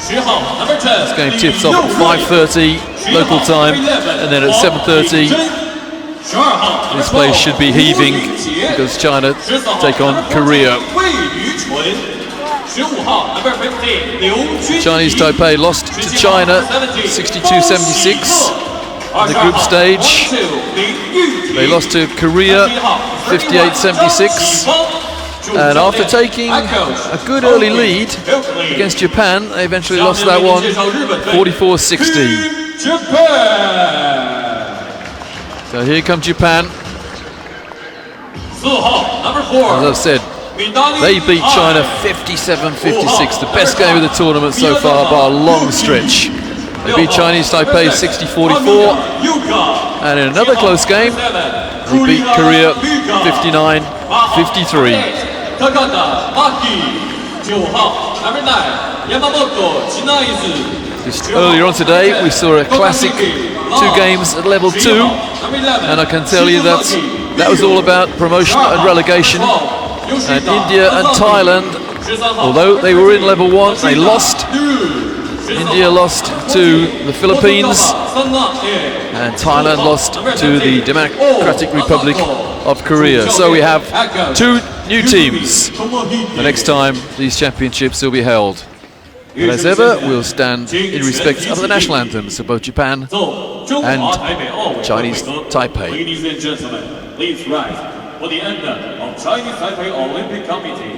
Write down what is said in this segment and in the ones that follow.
This game tips off at 5:30 local time, and then at 7:30 this place should be heaving because China take on Korea. Chinese Taipei lost to China 62-76 in the group stage. They lost to Korea 58-76. And after taking a good early lead against Japan, they eventually lost that one 44-60. So here comes Japan. As I've said, they beat China 57-56, the best game of the tournament so far by a long stretch. They beat Chinese Taipei 60-44, and in another close game, they beat Korea 59-53. Just earlier on today, we saw a classic 2 games at level 2, and I can tell you that was all about promotion and relegation. And India and Thailand, although they were in level 1, they lost. India lost to the Philippines, and Thailand lost to the Democratic Republic of Korea. So we have 2 new teams the next time these championships will be held. And as ever, we'll stand in respect of the national anthems of both Japan and Chinese Taipei. Ladies and gentlemen, please rise for the anthem of Chinese Taipei Olympic Committee.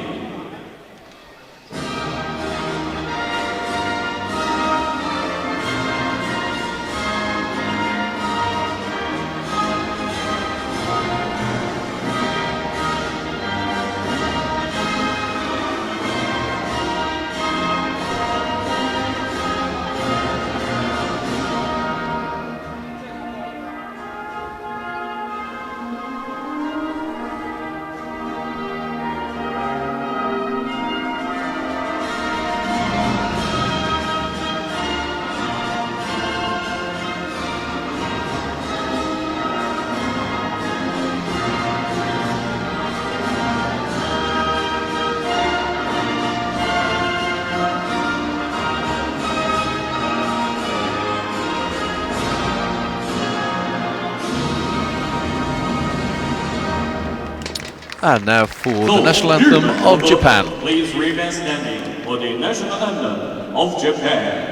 And now for the national anthem of Japan. Please remain standing for the national anthem of Japan.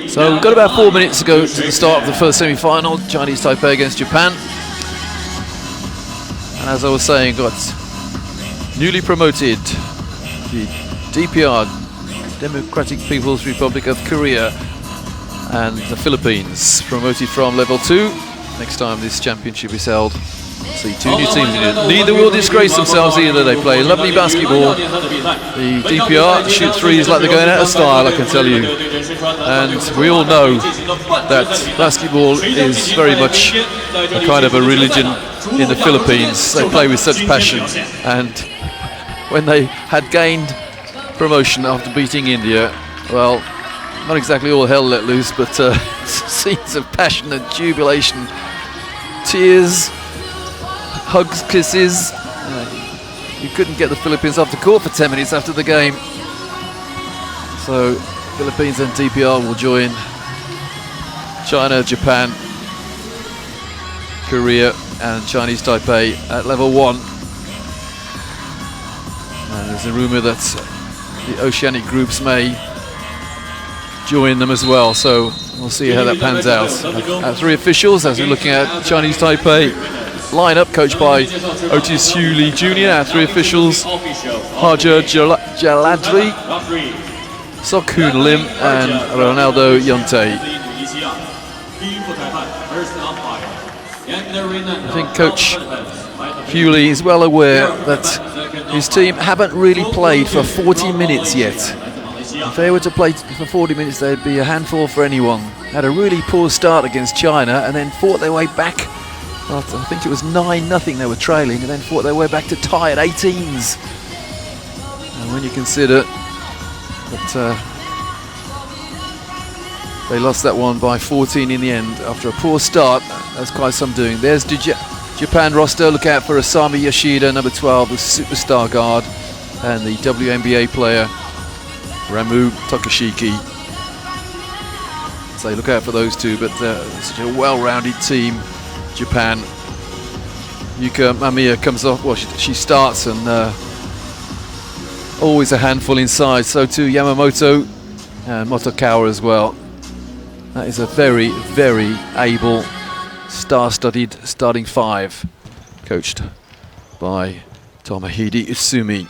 So we've got about 4 minutes to go to the start of the first semi-final, Chinese Taipei against Japan. And as I was saying, got newly promoted the DPR, Democratic People's Republic of Korea, and the Philippines, promoted from level 2. Next time this championship is held, see 2 new teams in it. Neither will disgrace themselves either. They play lovely basketball. The DPR shoot threes like they're going out of style, I can tell you. And we all know that basketball is very much a kind of a religion in the Philippines. They play with such passion. And when they had gained promotion after beating India, well, not exactly all hell let loose, but scenes of passion and jubilation, tears, hugs, kisses. You couldn't get the Philippines off the court for 10 minutes after the game. So Philippines and DPR will join China, Japan, Korea and Chinese Taipei at level 1. And there's a rumour that the Oceanic groups may join them as well, so we'll see how that pans out. Our three officials, as we're looking at Chinese Taipei lineup, coached by Otis Hughley Jr. Our three officials: Haja Jaladri, Sok-Hoon Lim, and Ronaldo Yonte. I think Coach Hughley is well aware that his team haven't really played for 40 minutes yet. If they were to play for 40 minutes, they'd be a handful for anyone. Had a really poor start against China and then fought their way back. After, I think it was 9-0 they were trailing, and then fought their way back to tie at 18s. And when you consider that they lost that one by 14 in the end after a poor start, that's quite some doing. There's Japan roster. Look out for Asami Yoshida, number 12, the superstar guard, and the WNBA player Ramu Takashiki. So look out for those two, but such a well-rounded team, Japan. Yuka Mamiya comes off, well, she starts, and always a handful inside. So too Yamamoto and Motokawa as well. That is a very, very able, star-studded starting five, coached by Tomohide Usumi.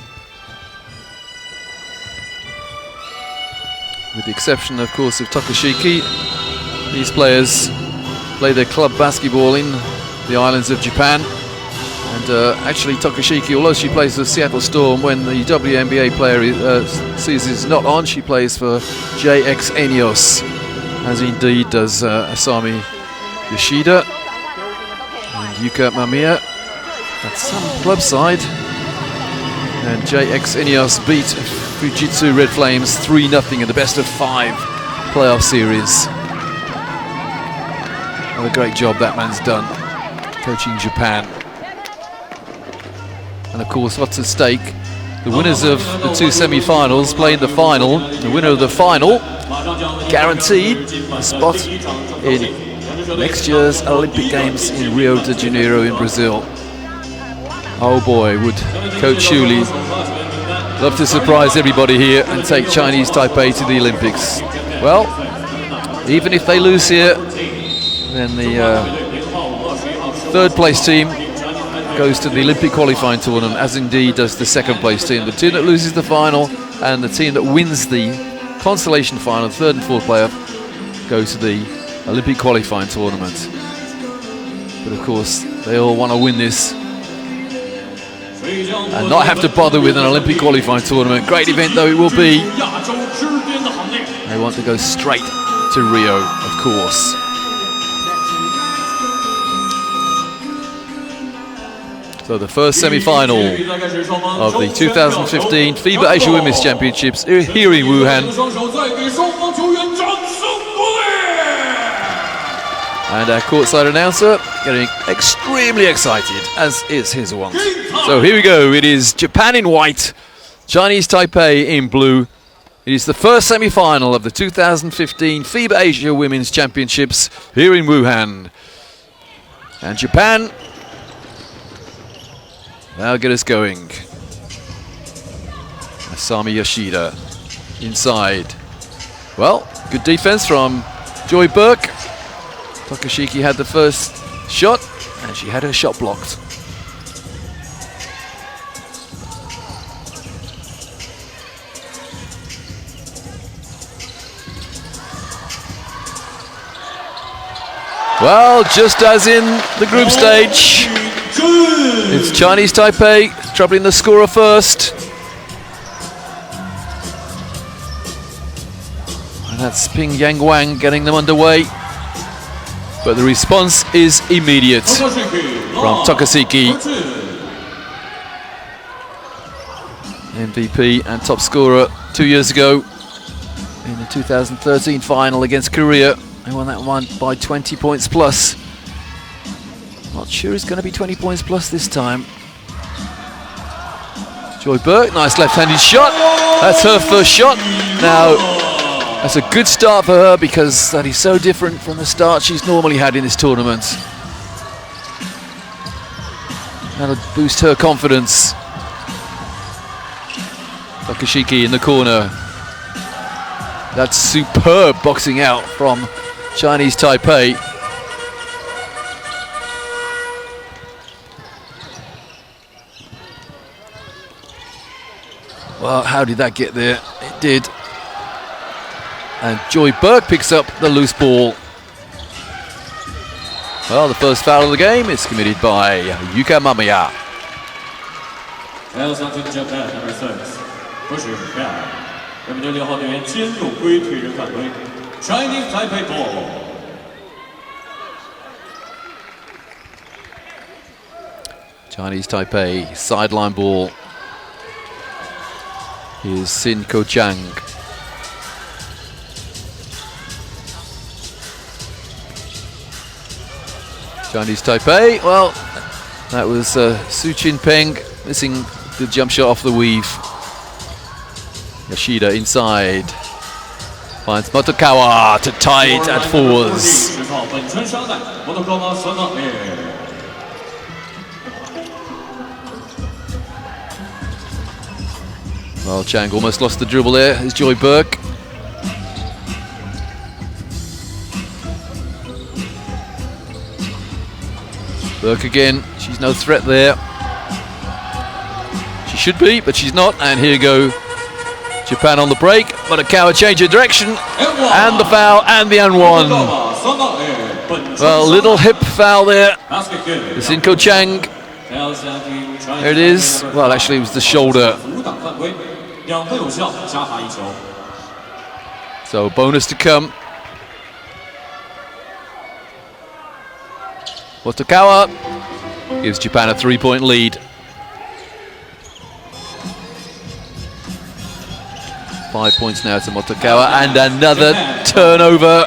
With the exception, of course, of Takashiki, these players play their club basketball in the islands of Japan. And actually, Takashiki, although she plays for Seattle Storm, when the WNBA player season is not on, she plays for JX Enios, as indeed does Asami Yoshida and Yuka Mamiya at some club side. And JX Enios beat Fujitsu Red Flames 3-0 in the best-of-5 playoff series. What a great job that man's done, coaching Japan. And of course, what's at stake? The winners of the two semi-finals play in the final. The winner of the final guaranteed a spot in next year's Olympic Games in Rio de Janeiro in Brazil. Oh boy, would Coach Hughley love to surprise everybody here and take Chinese Taipei to the Olympics. Well, even if they lose here, then the third place team goes to the Olympic qualifying tournament, as indeed does the second place team. The team that loses the final and the team that wins the consolation final, third and fourth playoff, goes to the Olympic qualifying tournament. But of course, they all want to win this and not have to bother with an Olympic qualifying tournament. Great event though it will be. They want to go straight to Rio, of course. So the first semi-final of the 2015 FIBA Asia Women's Championships here in Wuhan. And our courtside announcer getting extremely excited, as is his wont. So here we go. It is Japan in white, Chinese Taipei in blue. It is the first semi-final of the 2015 FIBA Asia Women's Championships here in Wuhan. And Japan, now get us going. Asami Yoshida inside. Well, good defense from Joy Burke. Takashiki had the first shot, and she had her shot blocked. Well, just as in the group stage, it's Chinese Taipei troubling the scorer first. And that's Ping Yang Wang getting them underway. But the response is immediate from Takashiki. MVP and top scorer 2 years ago in the 2013 final against Korea. They won that one by 20 points plus. Not sure it's going to be 20 points plus this time. Joy Burke, nice left-handed shot. That's her first shot. Now, that's a good start for her because that is so different from the start she's normally had in this tournament. That'll boost her confidence. Takashiki in the corner. That's superb boxing out from Chinese Taipei. Well, how did that get there? It did. And Joy Burke picks up the loose ball. Well, the first foul of the game is committed by Yuka Mamiya. Fouls onto Japan, number 6. Pushing foul. 人民队6号队员兼入龟腿人犯规 Chinese Taipei ball. Chinese Taipei sideline ball. Here's Sin Ko Chang. Chinese Taipei, well, that was Su Jinping missing the jump shot off the weave. Yoshida inside. Finds Motokawa to tie it at 4s. Well, Chang almost lost the dribble there. Here's Joy Burke. Burke again. She's no threat there. She should be, but she's not. And here you go. Japan on the break. Motokawa change of direction. And the foul and the N1. Well, little hip foul there. Sin Ko Chang. There it is. Well, actually, it was the shoulder. So, bonus to come. Motokawa gives Japan a 3-point lead. 5 points now to Motokawa, and another turnover.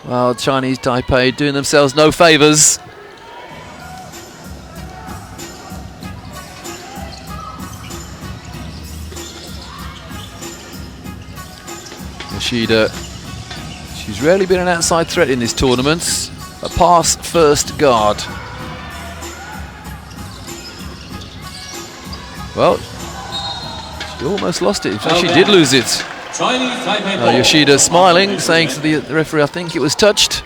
Well, Chinese Taipei doing themselves no favours. Yoshida, she's rarely been an outside threat in this tournament. A pass first guard. Well, she almost lost it. In fact, she did lose it. Yoshida smiling, saying to the referee, I think it was touched.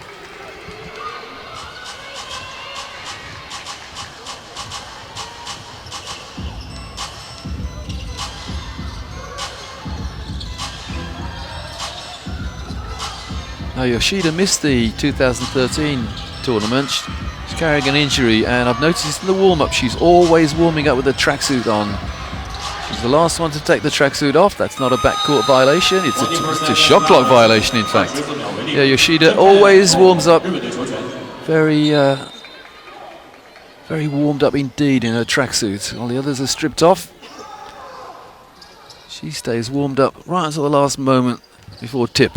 Now, Yoshida missed the 2013 tournament. She's carrying an injury, and I've noticed in the warm-up she's always warming up with a tracksuit on. She's the last one to take the tracksuit off. That's not a backcourt violation. It's a shot clock violation, in fact. Yeah, Yoshida always warms up very, very warmed up indeed in her tracksuit. All the others are stripped off. She stays warmed up right until the last moment before tip.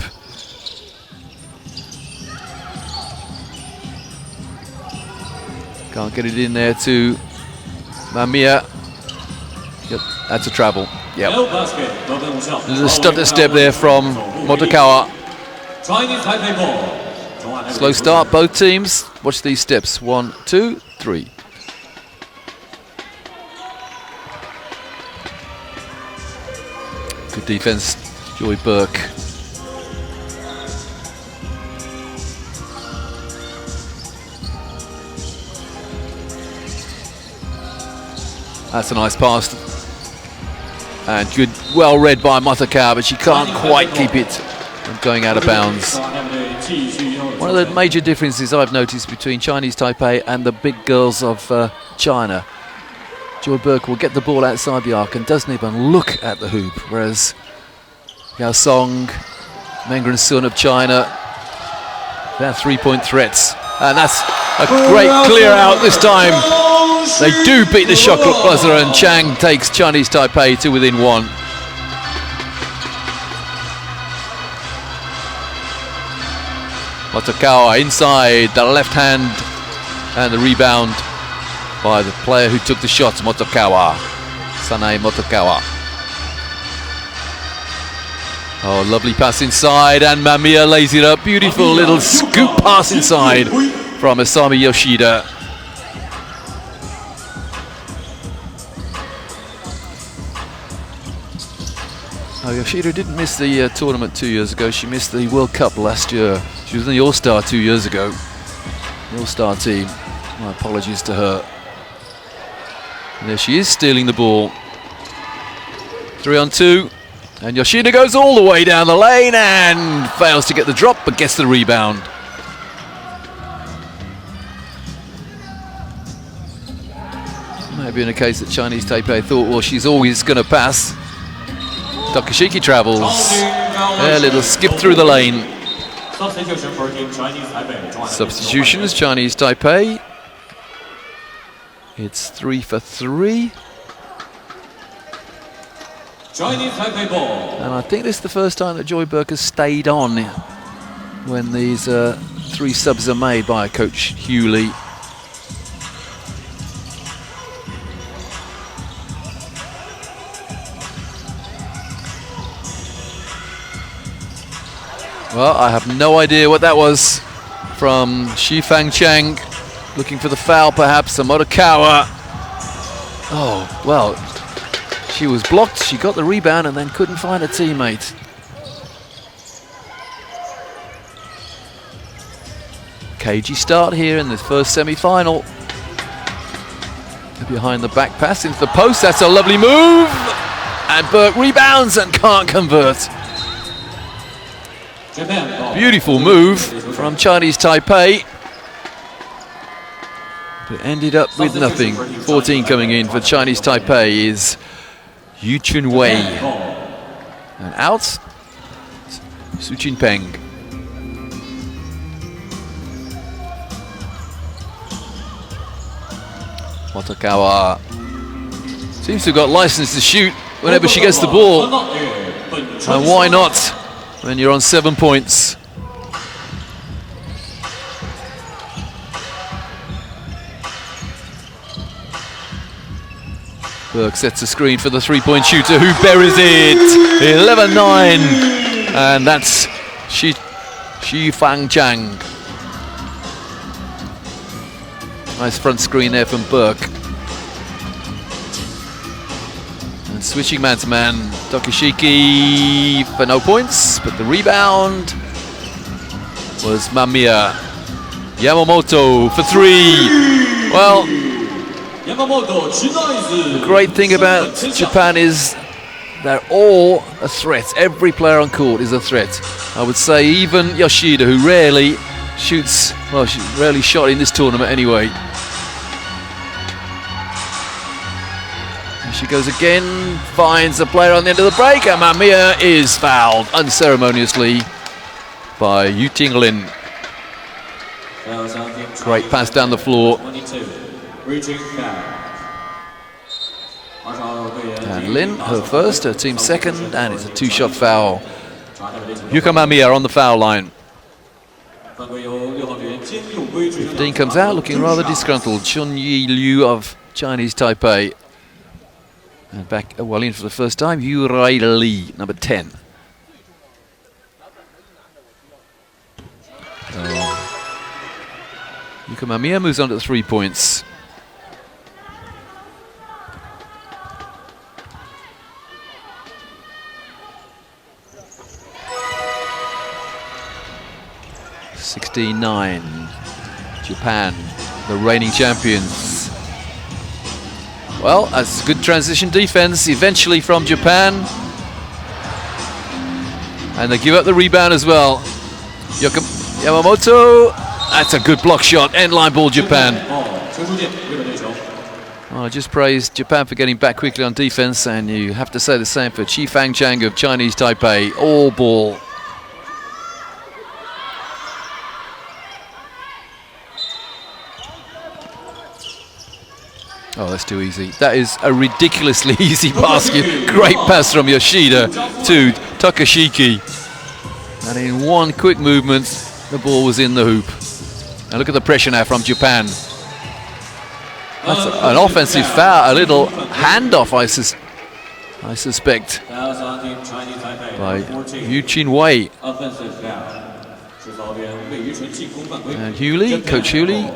Can't get it in there to Mamiya. Yep, that's a travel. Yep. There's a stutter step there from Motokawa. Slow start, both teams. Watch these steps. 1, 2, 3. Good defense, Joy Burke. That's a nice pass. And good, well read by Motokawa, but she can't quite keep it from going out of bounds. One of the major differences I've noticed between Chinese Taipei and the big girls of China, Joy Burke will get the ball outside the arc and doesn't even look at the hoop, whereas Yao Song, Meng Guan Sun of China, they're 3-point threats. And that's a great clear out this time. They do beat the shot clock buzzer, and Chang takes Chinese Taipei to within 1. Motokawa inside, the left hand, and the rebound by the player who took the shot, Motokawa. Sanae Motokawa. Oh, lovely pass inside, and Mamiya lays it up. Beautiful little scoop pass inside from Asami Yoshida. Oh, Yoshida didn't miss the tournament 2 years ago. She missed the World Cup last year. She was in the All-Star 2 years ago. The All-Star team. My apologies to her. And there she is, stealing the ball. 3-on-2. And Yoshida goes all the way down the lane and fails to get the drop, but gets the rebound. Might have been a case that Chinese Taipei thought, well, she's always going to pass. Takashiki travels. A little skip through the lane. Substitutions, Chinese Taipei. It's 3 for 3. Chinese Taipei ball. And I think this is the first time that Joy Burke has stayed on when these 3 subs are made by Coach Hewley. Well, I have no idea what that was from Shifang Chang. Looking for the foul, perhaps. Motokawa. Oh, well, she was blocked. She got the rebound and then couldn't find a teammate. Cagey start here in the first semi-final. Behind the back pass into the post. That's a lovely move. And Burke rebounds and can't convert. Beautiful move from Chinese Taipei. But ended up with nothing. 14 coming in for Chinese Taipei is Yu Chun Wei. And out, Su Jinpeng. Motokawa seems to have got license to shoot whenever she gets the ball. And why not when you're on 7 points? Burke sets a screen for the three-point shooter who buries it. 11-9. And that's Shifang Chang. Nice front screen there from Burke. And switching man-to-man, Takashiki for no points, but the rebound was Mamiya. Yamamoto for 3. Well, the great thing about Japan is they're all a threat. Every player on court is a threat. I would say even Yoshida, who rarely shoots, well, she rarely shot in this tournament anyway. And she goes again, finds a player on the end of the break, and Mamiya is fouled unceremoniously by Yu Tinglin. Great pass down the floor. And Lin, her first, her team second, and it's a 2-shot foul. Yuka Mamiya on the foul line. 15 comes out looking rather disgruntled. Chun Yi Liu of Chinese Taipei. And back, well, in for the first time, Yu Rai Li, number 10. Yuka Mamiya moves on to the 3 points. Japan, the reigning champions. Well, that's good transition defense eventually from Japan. And they give up the rebound as well. Yamamoto, that's a good block shot. End line ball, Japan. Well, I just praised Japan for getting back quickly on defense, and you have to say the same for Shifang Chang of Chinese Taipei. All ball. Oh, that's too easy. That is a ridiculously easy basket. Great pass from Yoshida to Takashiki. And in one quick movement, the ball was in the hoop. And look at the pressure now from Japan. That's an offensive foul, a little handoff, I suspect, by Yu Chin Wei. And Hewley, Coach Hewley,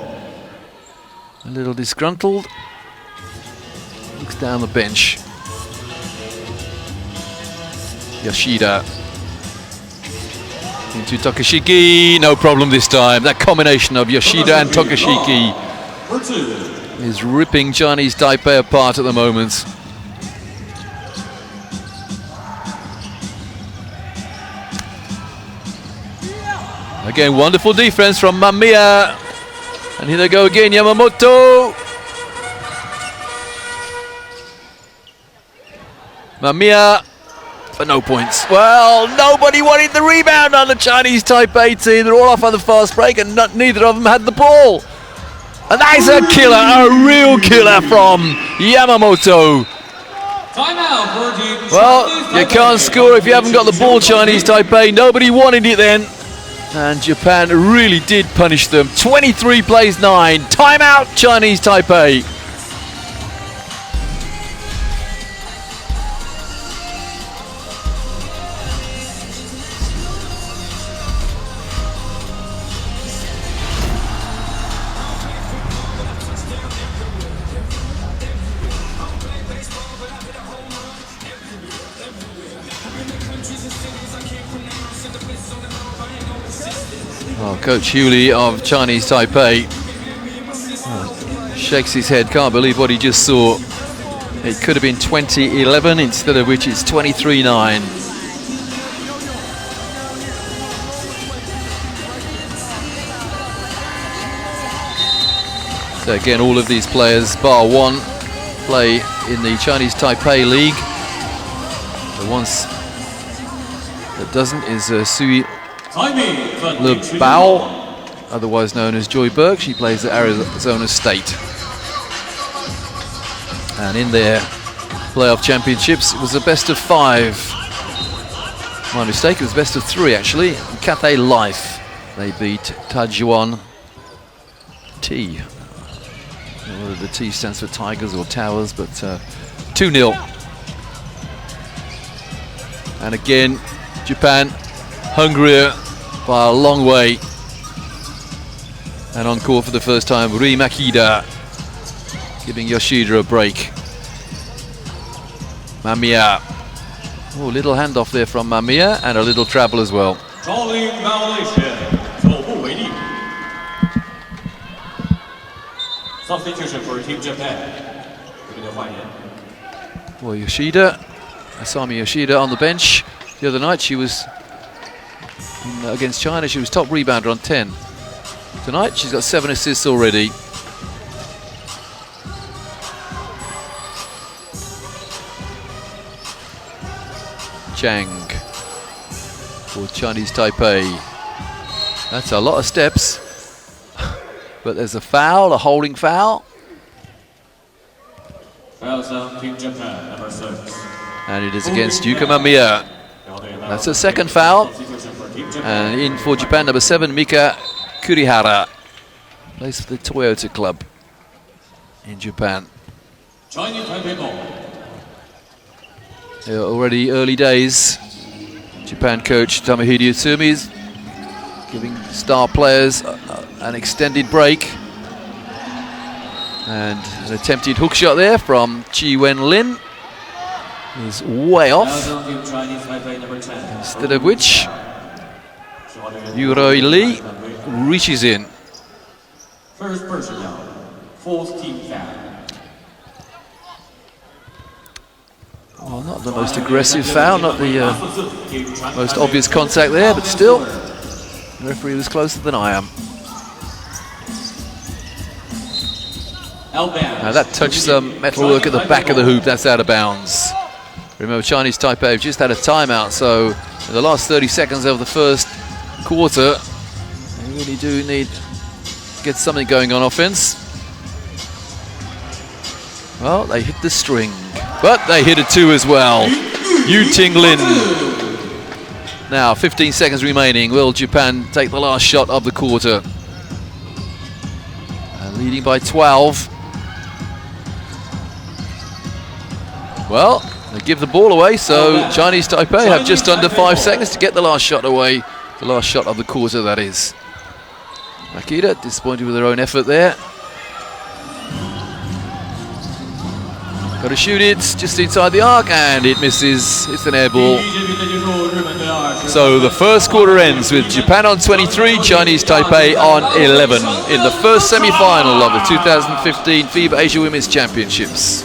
a little disgruntled. Looks down the bench. Yoshida into Takashiki, no problem this time. That combination of Yoshida and Takashiki is ripping Chinese Taipei apart at the moment. Again, wonderful defense from Mamiya. And here they go again, Yamamoto. Mamiya for no points. Well, nobody wanted the rebound on the Chinese Taipei team. They're all off on the fast break and neither of them had the ball. And that is a killer, a real killer from Yamamoto. Well, you can't score if you haven't got the ball, Chinese Taipei. Nobody wanted it then. And Japan really did punish them. 23 plays 9. Timeout, Chinese Taipei. Well, Coach Hewley of Chinese Taipei shakes his head, can't believe what he just saw. It could have been 20-11, instead of which it's 23-9. So again, all of these players, bar one, play in the Chinese Taipei League. The ones that doesn't is Sui Le Bao, otherwise known as Joy Burke. She plays at Arizona State. And in their playoff championships, it was a best of 5. My mistake, it was best of 3 actually. Cathay Life, they beat Tajuan T. I don't know whether the T stands for Tigers or Towers, but 2-0. And again, Japan hungrier by a long way. And on court for the first time, Ri Makida giving Yoshida a break. Mamiya. Oh, little handoff there from Mamiya and a little travel as well. Substitution for Team Japan. Well, Yoshida, Asami Yoshida on the bench the other night. She was against China, she was top rebounder on 10. Tonight she's got 7 assists already. Chang for Chinese Taipei. That's a lot of steps. But there's a foul, a holding foul. Fouls on Team Japan, number 6. And it is against Yuka Mamiya. That's a second foul. And in for Japan, number 7, Mika Kurihara. Plays for the Toyota Club in Japan. Already early days. Japan coach Tomohide Utsumi is giving star players an extended break. And an attempted hook shot there from Chi Wen Lin is way off. Instead of which, Yuroi Lee reaches in. First personnel, fourth team foul. Well, not the most aggressive foul, not the most obvious contact there, but still, the referee was closer than I am. Now that touched some metalwork at the back of the hoop, that's out of bounds. Remember, Chinese Taipei have just had a timeout, so in the last 30 seconds of the first quarter, they really do need to get something going on offense. Well, they hit the string, but they hit a 2 as well. Yu Ting Lin. Now, 15 seconds remaining. Will Japan take the last shot of the quarter? Leading by 12. Well, they give the ball away, so Chinese Taipei have just under 5 seconds to get the last shot away. The last shot of the quarter, that is. Makida disappointed with their own effort there. Got to shoot it just inside the arc, and it misses. It's an air ball. So the first quarter ends with Japan on 23, Chinese Taipei on 11 in the first semi-final of the 2015 FIBA Asia Women's Championships.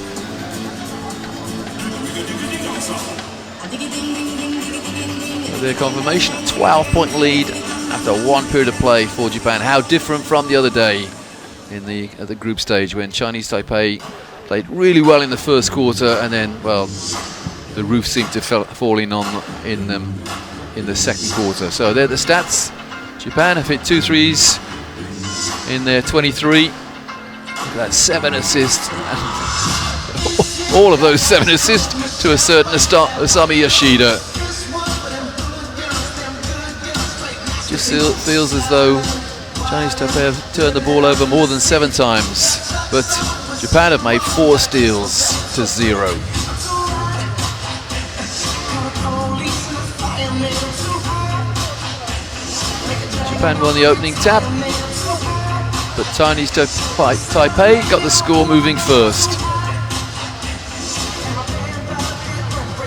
Their confirmation, a 12-point lead after one period of play for Japan. How different from the other day at the group stage when Chinese Taipei played really well in the first quarter, and then, well, the roof seemed to fall in in the second quarter. So they're the stats. Japan have hit 2 threes in their 23. That's 7 assists. All of those 7 assists to a certain Asami Yoshida. Just feels as though Chinese Taipei have turned the ball over more than 7 times, but Japan have made 4 steals to 0. Japan won the opening tap, but Chinese Taipei got the score moving first.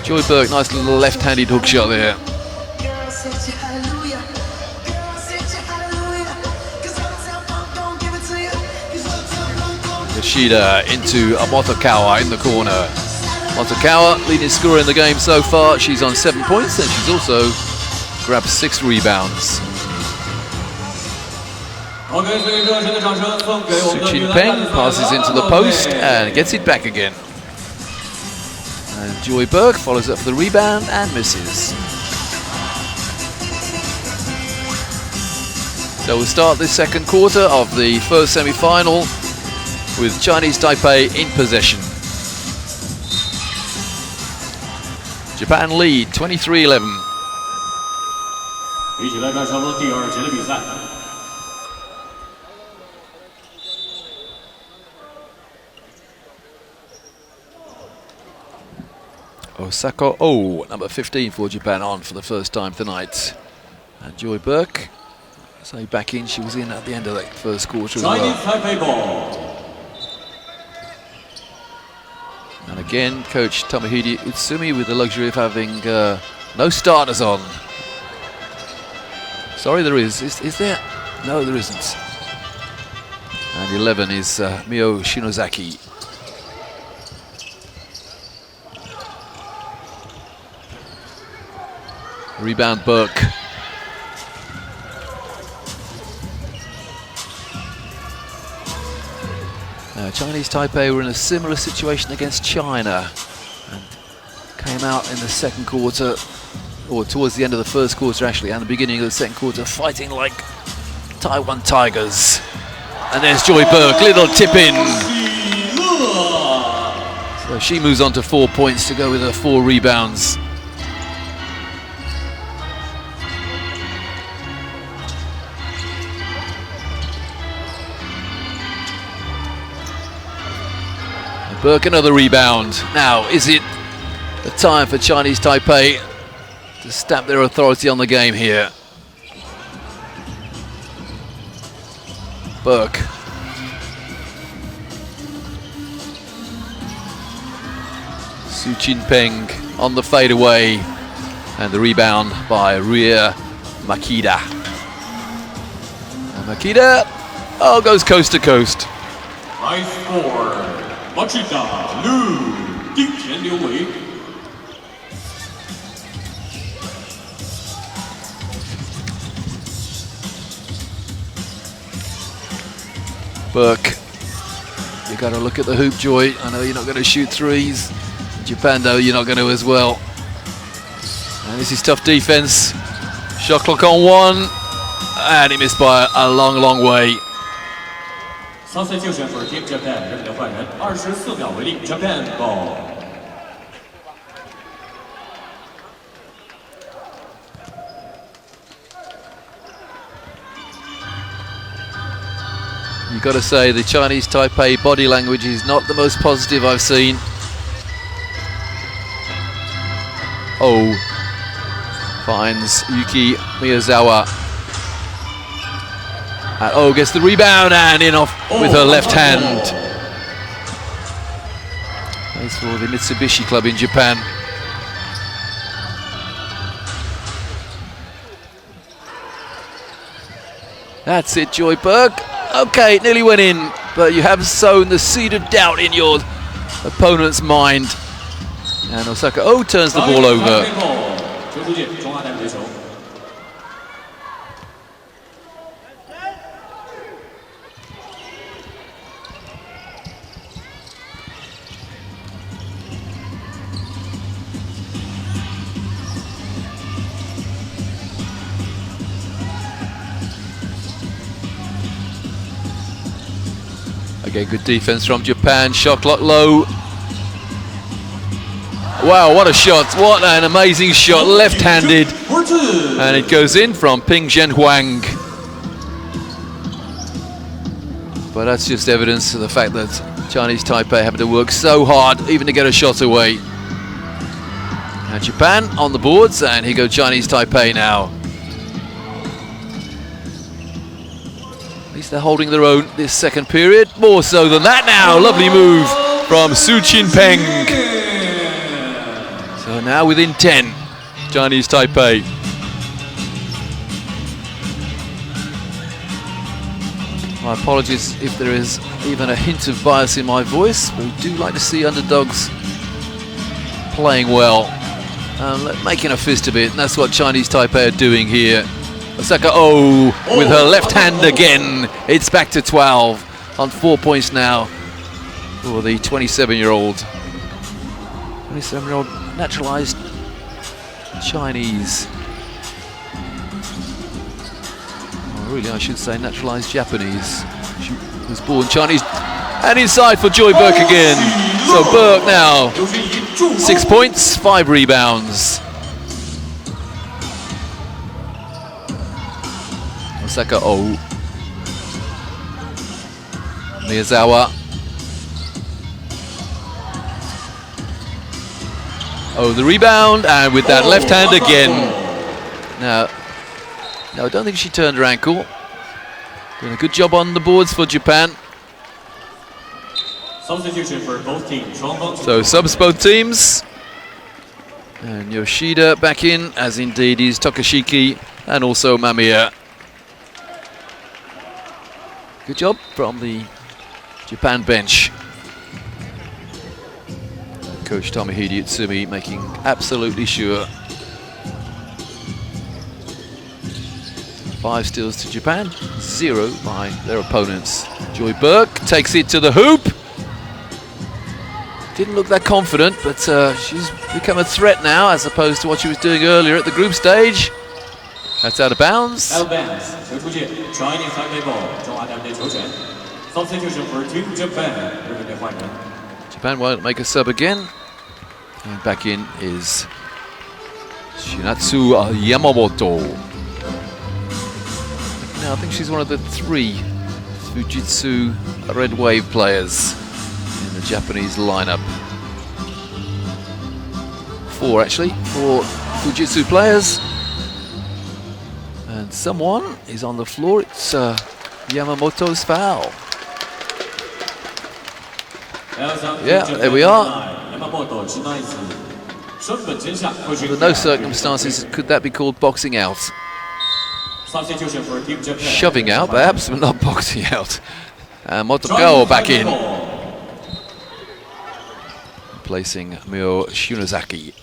Joy Burke, nice little left-handed hook shot there. Yoshida into Motokawa in the corner. Motokawa, leading scorer in the game so far. She's on 7 points, and she's also grabbed 6 rebounds. Su Chin-peng passes into the post and gets it back again. And Joy Burke follows up for the rebound and misses. So we'll start this second quarter of the first semi-final with Chinese Taipei in possession. Japan lead 23-11. Osako number 15 for Japan on for the first time tonight. And Joy Burke, so back in, she was in at the end of that first quarter as well. And again, Coach Tomohide Utsumi with the luxury of having no starters on. Sorry, there is. Is there? No, there isn't. And 11 is Mio Shinozaki. Rebound Burke. Chinese Taipei were in a similar situation against China and came out in the second quarter, or towards the end of the first quarter actually, and the beginning of the second quarter, fighting like Taiwan Tigers. And there's Joy Burke, little tip in. So she moves on to 4 points to go with her 4 rebounds. Burke another rebound. Now, is it the time for Chinese Taipei to stamp their authority on the game here? Burke. Su Chin-peng on the fadeaway, and the rebound by Ria Makida. And Makida, goes coast to coast. High score. Machida, Lu, Dingtian Liu Wei. Burke, you got to look at the hoop, Joy. I know you're not going to shoot threes. Japan, though, you're not going to as well. And this is tough defense. Shot clock on 1, and he missed by a long, long way. 3赛净胜分 Team Japan 人的换人24秒为例 Japan ball. You've got to say the Chinese Taipei body language is not the most positive I've seen. Finds Yuki Miyazawa. And gets the rebound and in off with her left hand. Plays for the Mitsubishi club in Japan. That's it, Joy Berg. Okay, it nearly went in, but you have sown the seed of doubt in your opponent's mind. And Osaka turns the ball over. Okay, good defense from Japan. Shot clock low. Wow, what a shot. What an amazing shot. Left-handed. And it goes in from Ping Zhenhuang. But that's just evidence of the fact that Chinese Taipei having to work so hard even to get a shot away. Now Japan on the boards, and here go Chinese Taipei now. At least they're holding their own this second period. More so than that now. Lovely move from Su Qinpeng. So now within 10, Chinese Taipei. My apologies if there is even a hint of bias in my voice. We do like to see underdogs playing well, making a fist of it, and that's what Chinese Taipei are doing here. Osaka with her left hand again. It's back to 12 on 4 points now for the 27-year-old. 27-year-old naturalized Chinese. Really, I should say naturalized Japanese. She was born Chinese. And inside for Joy Berg again. So Berg now 6 points, 5 rebounds. Osaka Miyazawa. The rebound, and with that left hand again. Now, no, I don't think she turned her ankle. Doing a good job on the boards for Japan. Substitution for both teams. So subs both teams. And Yoshida back in, as indeed is Tokashiki and also Mamiya. Good job from the Japan bench. Coach Tomohide Utsumi making absolutely sure. 5 steals to Japan, 0 by their opponents. Joy Berg takes it to the hoop. Didn't look that confident, but she's become a threat now as opposed to what she was doing earlier at the group stage. That's out of bounds. Out of bounds. Chinese Taipei ball. Substitution for Team Japan. Japan won't make a sub again. And back in is Shinatsu Yamamoto. Now I think she's one of the 3 Fujitsu Red Wave players in the Japanese lineup. 4 actually, 4 Fujitsu players. And someone is on the floor. It's Yamamoto's foul. Yeah, there we are. Under no circumstances could that be called boxing out. Shoving out, perhaps, but not boxing out. Motogao back in. Replacing Mio Shunozaki.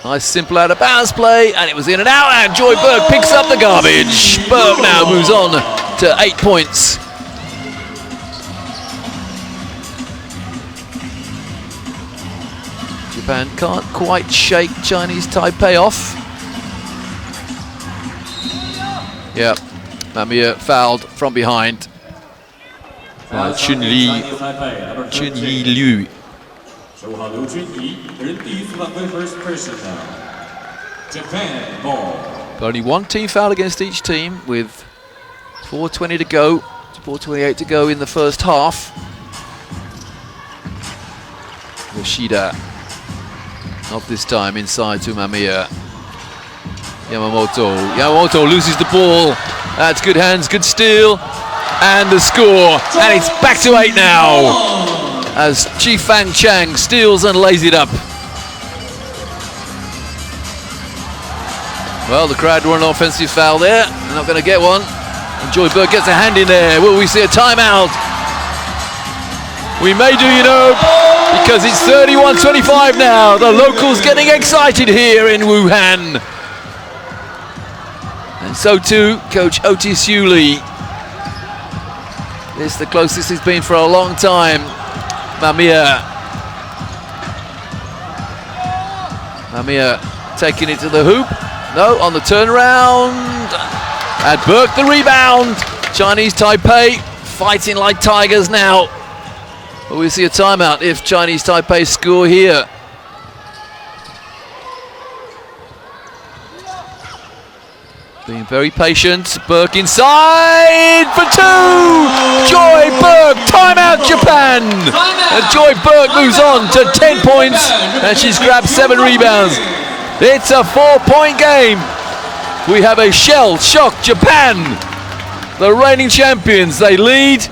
Nice simple out of bounds play, and it was in and out, and Joy Berg picks up the garbage. Berg now moves on to 8 points. Japan can't quite shake Chinese Taipei off. Yeah, Mamiya fouled from behind. Chun-Yi Liu. But only 1 team foul against each team with 4:20 to go, 4:28 to go in the first half. Yoshida, not this time, inside to Mamiya. Yamamoto loses the ball. That's good hands, good steal, and the score. And it's back to 8 now as Chi Fang Chang steals and lays it up. Well, the crowd want an offensive foul there. They're not going to get one. And Joy Burke gets a hand in there. Will we see a timeout? We may do, you know, because it's 31-25 now. The locals getting excited here in Wuhan. And so too, Coach Otis Hewley. It's the closest he's been for a long time. Mamiya taking it to the hoop. No, on the turnaround. And Burke the rebound. Chinese Taipei fighting like tigers now. But we see a timeout if Chinese Taipei score here. Being very patient. Burke inside for two. Joy Burke, timeout Japan. And Joy Burke moves on to 10 points and she's grabbed 7 rebounds. It's a 4-point game. We have a shell-shocked Japan. The reigning champions, they lead,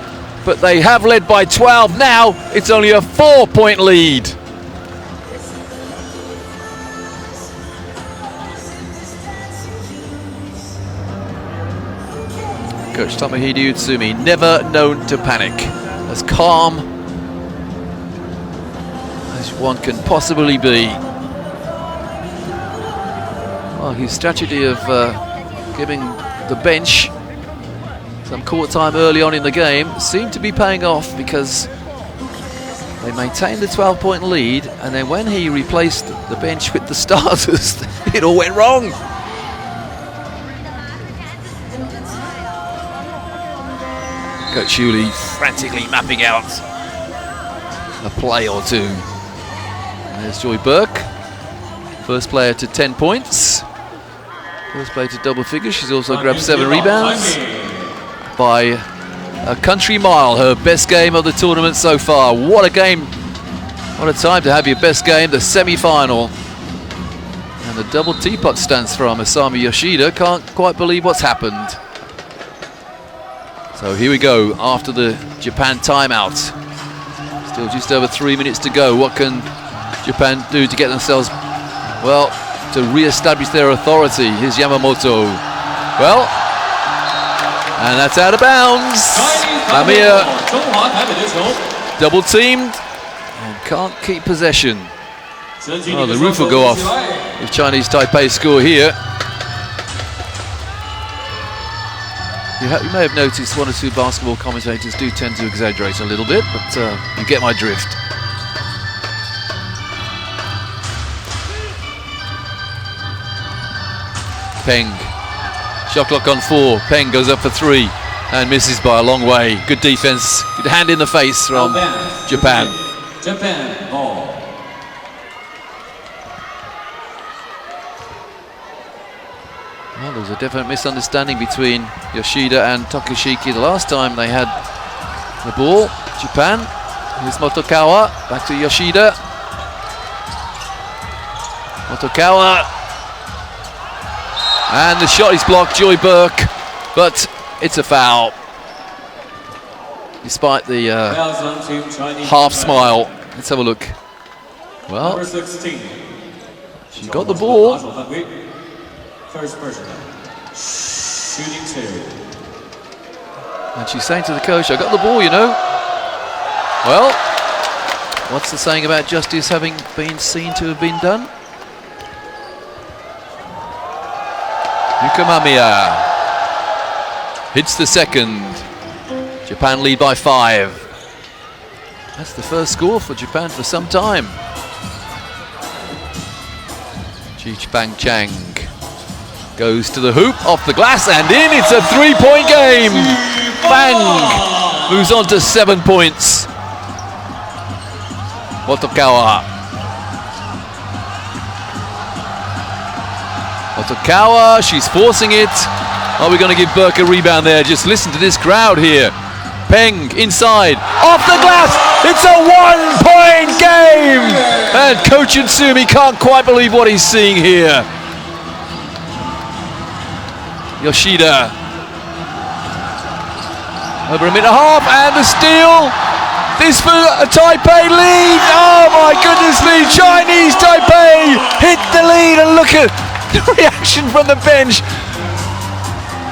but they have led by 12 now. It's only a 4-point lead. Coach Tomohide Utsumi, never known to panic. As calm as one can possibly be. Well, his strategy of giving the bench some court time early on in the game seemed to be paying off, because they maintained the 12-point lead, and then when he replaced the bench with the starters, it all went wrong. Coach Hewley frantically mapping out a play or two. And there's Joy Burke, first player to 10 points. First player to double figures. She's also grabbed 7 rebounds by a country mile. Her best game of the tournament so far. What a game. What a time to have your best game. The semi-final. And the double teapot stance from Asami Yoshida. Can't quite believe what's happened. So here we go after the Japan timeout. Still just over 3 minutes to go. What can Japan do to get themselves, well, to re-establish their authority? Here's Yamamoto. Well, and that's out of bounds. Mamiya double teamed and can't keep possession. Oh, the roof will go off if Chinese Taipei score here. You may have noticed one or two basketball commentators do tend to exaggerate a little bit, but you get my drift. Peng, shot clock on 4. Peng goes up for 3 and misses by a long way. Good defense, good hand in the face from Japan. Japan ball. Well, there was a definite misunderstanding between Yoshida and Tokushiki the last time they had the ball. Japan, here's Motokawa, back to Yoshida. Motokawa, and the shot is blocked, Joy Burke, but it's a foul. Despite the half smile. Let's have a look. Well, she got the ball. First person, shooting 2. And she's saying to the coach, I got the ball, you know. Well, what's the saying about justice having been seen to have been done? Yuka Mamiya hits the second. Japan lead by 5. That's the first score for Japan for some time. Chi Chang goes to the hoop, off the glass and in. It's a 3-point game. Bang! Moves on to 7 points. Motokawa. Motokawa, she's forcing it. Are we going to give Burke a rebound there? Just listen to this crowd here. Peng inside, off the glass. It's a 1-point game. And Coach Utsumi can't quite believe what he's seeing here. Yoshida, over a minute and a half, and the steal. This for a Taipei lead. Oh my goodness me! Chinese Taipei hit the lead, and look at reaction from the bench.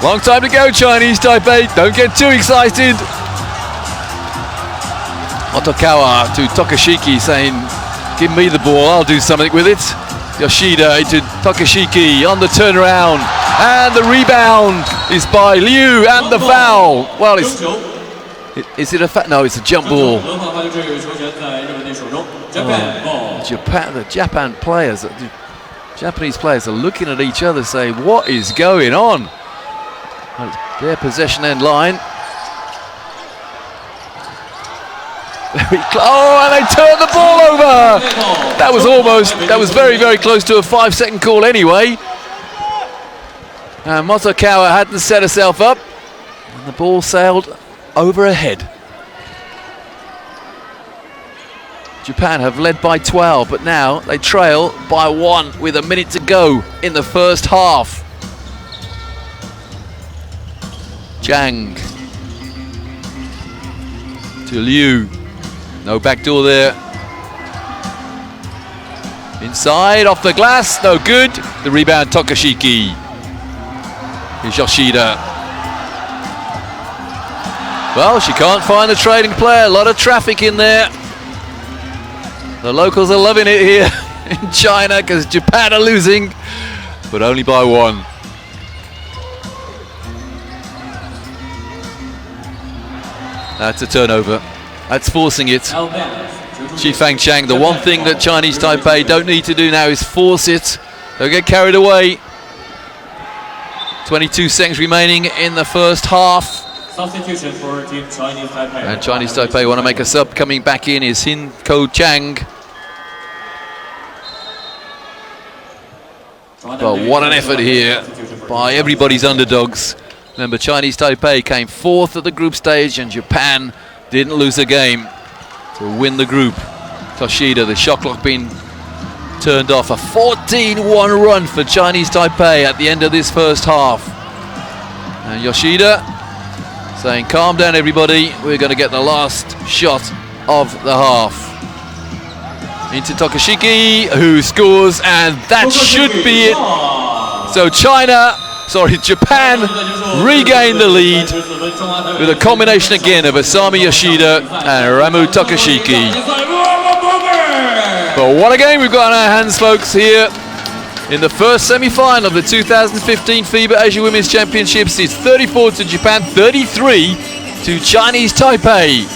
Long time to go, Chinese Taipei. Don't get too excited. Otokawa to Tokashiki saying, give me the ball, I'll do something with it. Yoshida into Tokashiki on the turnaround. And the rebound is by Liu and the foul. Well, is it a foul? No, it's a jump ball. The Japanese players are looking at each other saying, what is going on? Well, it's their possession end line. Oh, and they turned the ball over. That was very, very close to a 5-second call anyway. And Motokawa hadn't set herself up, and the ball sailed over her head. Japan have led by 12, but now they trail by 1 with a minute to go in the first half. Chang to Liu. No backdoor there. Inside, off the glass, no good. The rebound, Tokashiki. Here's Yoshida. Well, she can't find the trading player. A lot of traffic in there. The locals are loving it here in China because Japan are losing, but only by 1. That's a turnover. That's forcing it. Shifang Chang, the one thing that Chinese Taipei don't need to do now is force it. They'll get carried away. 22 seconds remaining in the first half. Substitution for Team Chinese Taipei. And Chinese Taipei want to make a sub. Coming back in is Hin Ko Chang. But what an effort here by everybody's underdogs. Remember, Chinese Taipei came 4th at the group stage and Japan didn't lose a game to win the group. Toshida, the shot clock being turned off. A 14-1 run for Chinese Taipei at the end of this first half. And Yoshida saying, calm down everybody, we're going to get the last shot of the half. Into Tokashiki, who scores, and that should be it. So Japan regained the lead with a combination again of Asami Yoshida and Ramu Tokashiki. But what a game we've got on our hands, folks, here in the first semi-final of the 2015 FIBA Asia Women's Championships. It's 34 to Japan, 33 to Chinese Taipei.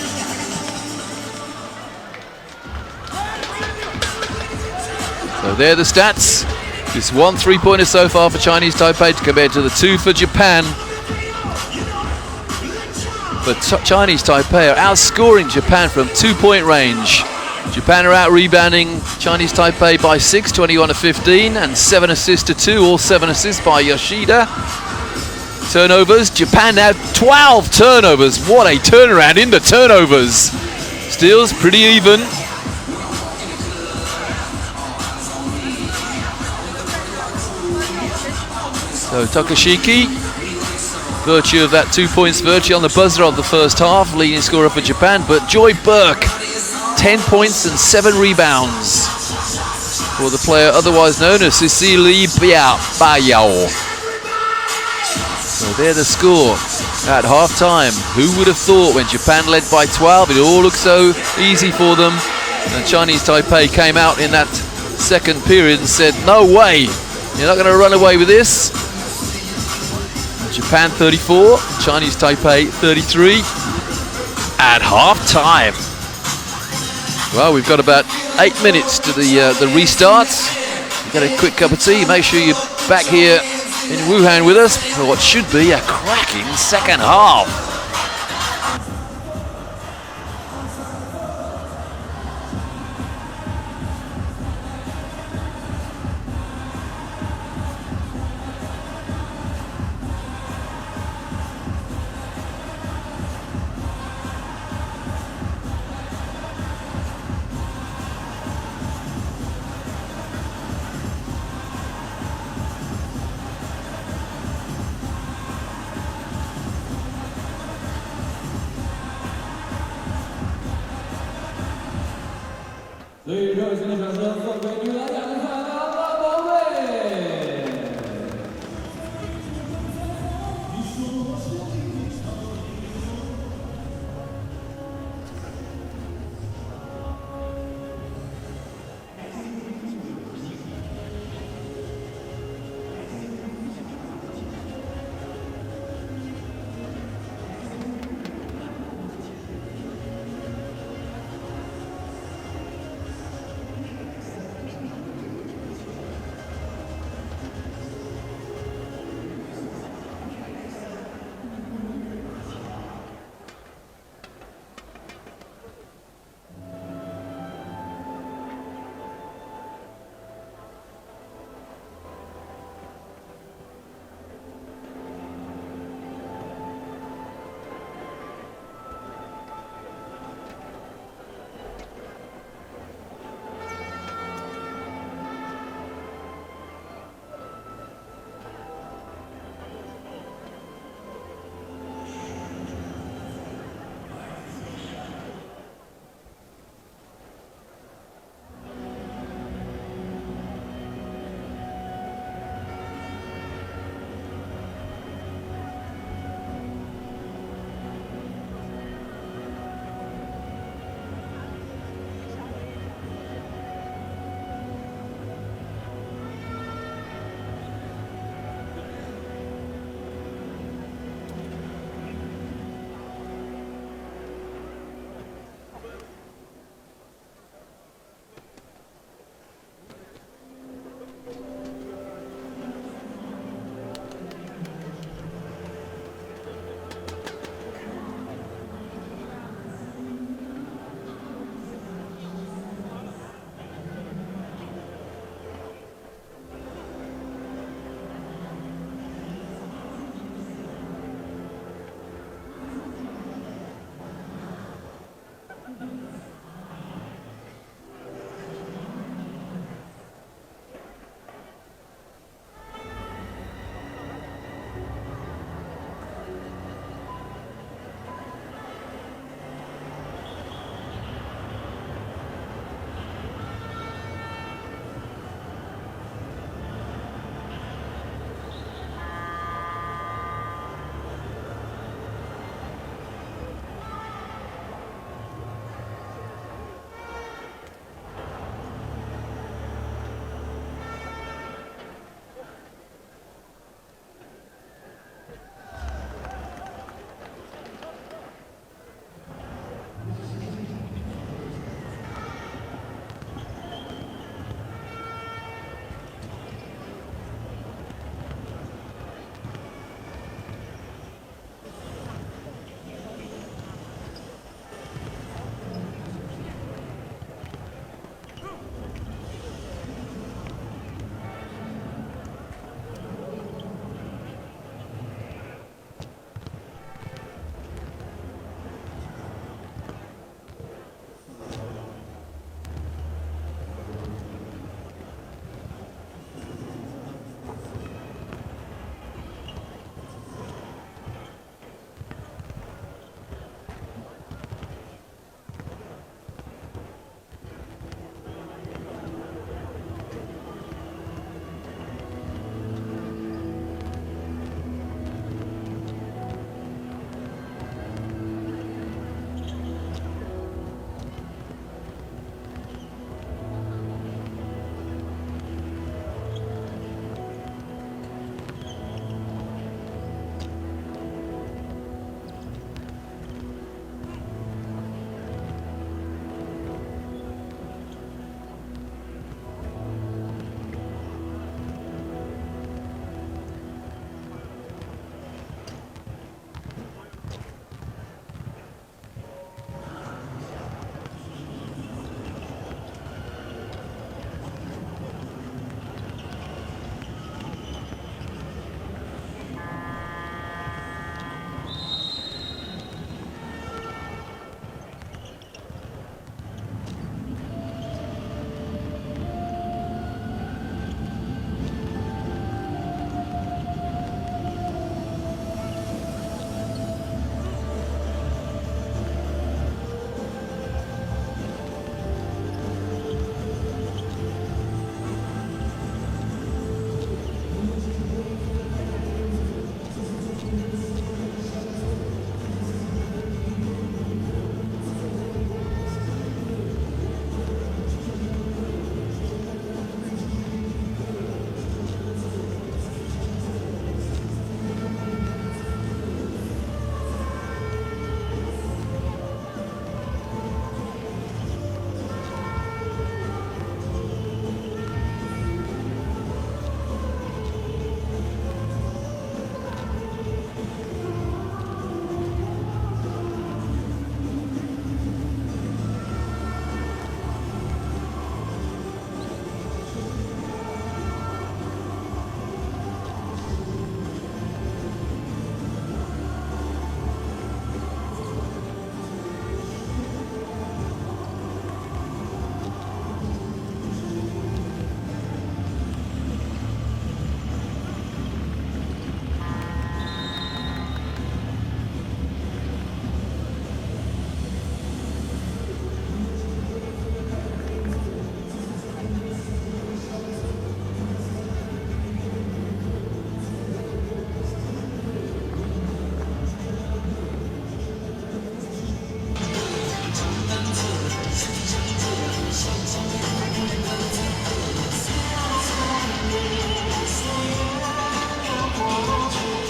So there are the stats. Just 1 3-pointer so far for Chinese Taipei compared to the 2 for Japan. But Chinese Taipei are outscoring Japan from 2-point range. Japan are out-rebounding Chinese Taipei by 6, 21-15, and 7 assists to 2, all 7 assists by Yoshida. Turnovers, Japan now 12 turnovers. What a turnaround in the turnovers. Steals pretty even. So Tokashiki, virtue of that 2 points, virtue on the buzzer of the first half, leading scorer for Japan. But Joy Burke, 10 points and 7 rebounds for the player otherwise known as Cecilie Bayao. So there's the score at half-time. Who would have thought when Japan led by 12, it all looked so easy for them. And Chinese Taipei came out in that second period and said, no way, you're not going to run away with this. Japan 34, Chinese Taipei 33 at half-time. Well, we've got about 8 minutes to the restart. Get a quick cup of tea. Make sure you're back here in Wuhan with us for what should be a cracking second half.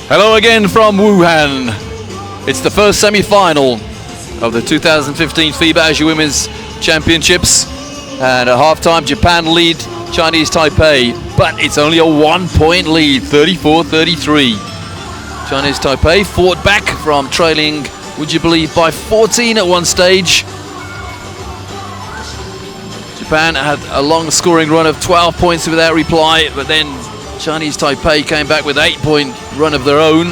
Hello again from Wuhan. It's the first semi-final of the 2015 FIBA Asia Women's Championships. And at halftime, Japan lead Chinese Taipei, but it's only a 1-point lead, 34-33. Chinese Taipei fought back from trailing, would you believe, by 14 at one stage. Japan had a long scoring run of 12 points without reply, but then Chinese Taipei came back with 8-point run of their own.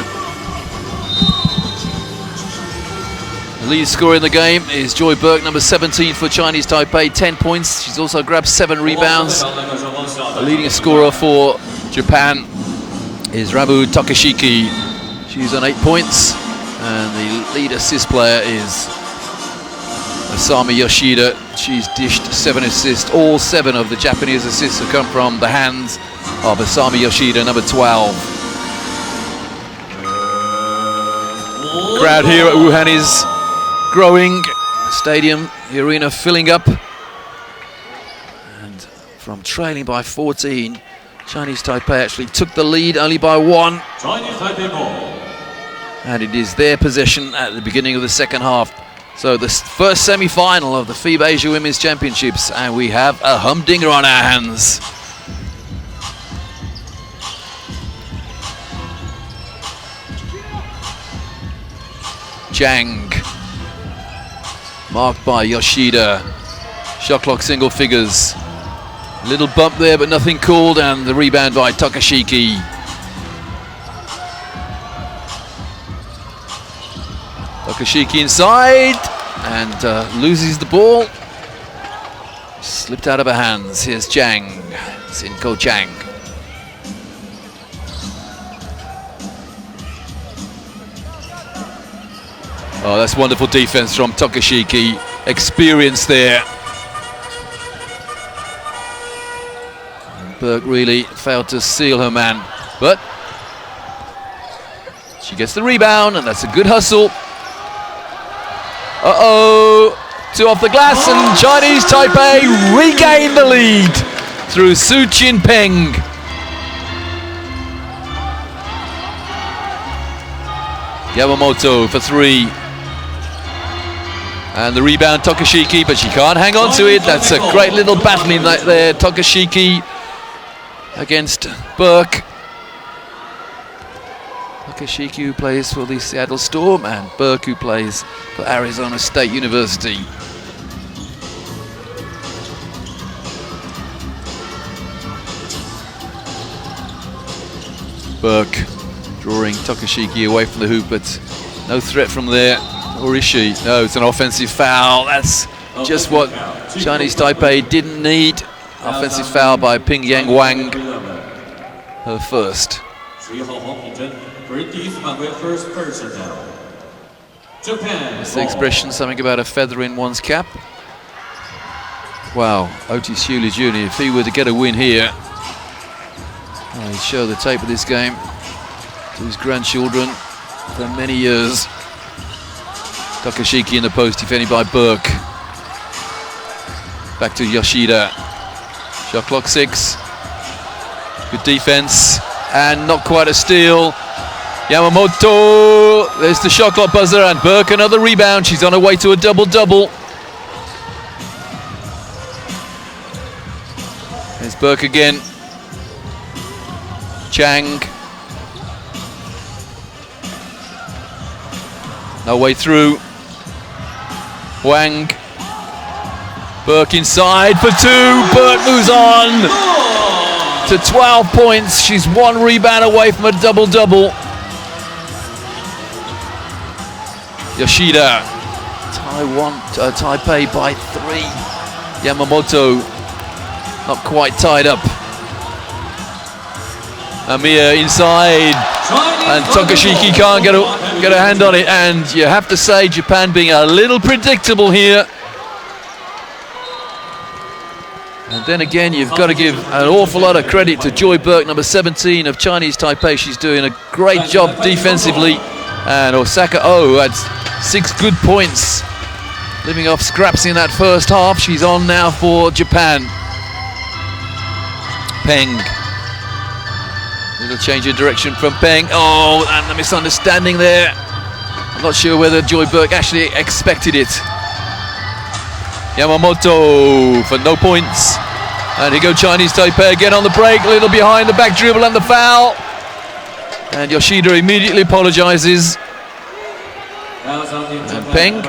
The lead scorer in the game is Joy Burke, number 17 for Chinese Taipei, 10 points. She's also grabbed 7 rebounds. The leading scorer for Japan is Ramu Takashiki. She's on 8 points. And the lead assist player is Asami Yoshida. She's dished 7 assists. All 7 of the Japanese assists have come from the hands of Asami Yoshida, number 12. Crowd here at Wuhan is growing. The stadium, the arena filling up. And from trailing by 14, Chinese Taipei actually took the lead only by 1. Chinese Taipei ball. And it is their possession at the beginning of the second half. So the first semi-final of the FIBA Asia Women's Championships, and we have a humdinger on our hands. Zhang, marked by Yoshida. Shot clock single figures. Little bump there, but nothing called, and the rebound by Takashiki. Takashiki inside and loses the ball. Slipped out of her hands. Here's Zhang, Sinko Zhang. Oh, that's wonderful defense from Takashiki. Experience there. And Burke really failed to seal her man, but she gets the rebound, and that's a good hustle. Uh-oh, 2 off the glass, and Chinese Taipei regain the lead through Su Jinping. Yamamoto for 3. And the rebound, Takashiki, but she can't hang on to it. That's a great little battling there, Takashiki against Burke. Takashiki, who plays for the Seattle Storm, and Burke, who plays for Arizona State University. Burke drawing Takashiki away from the hoop, but no threat from there. Or is she? No, it's an offensive foul. That's just what Chinese Taipei didn't need. Offensive foul by Ping Yang Wang, her first. It's the expression, something about a feather in one's cap. Wow, Otis Hewley Jr., if he were to get a win here, he'd show the tape of this game to his grandchildren for many years. Takashiki in the post, defended by Burke. Back to Yoshida. Shot clock 6. Good defense, and not quite a steal. Yamamoto, there's the shot clock buzzer, and Burke another rebound. She's on her way to a double-double. There's Burke again. Zhang. No way through. Wang. Burke inside for 2. Burke moves on to 12 points. She's 1 rebound away from a double-double. Yoshida. Taipei by 3. Yamamoto not quite tied up. Amir inside, and Takashiki can't get a hand on it, and you have to say Japan being a little predictable here. And then again, you've got to give an awful lot of credit to Joy Burke, number 17 of Chinese Taipei. She's doing a great job defensively, and Osaka Oh had 6 good points, living off scraps in that first half. She's on now for Japan. Peng. Little change of direction from Peng. Oh, and the misunderstanding there. I'm not sure whether Joy Burke actually expected it. Yamamoto for no points. And here go Chinese Taipei again on the break. A little behind the back dribble and the foul. And Yoshida immediately apologizes. And Peng,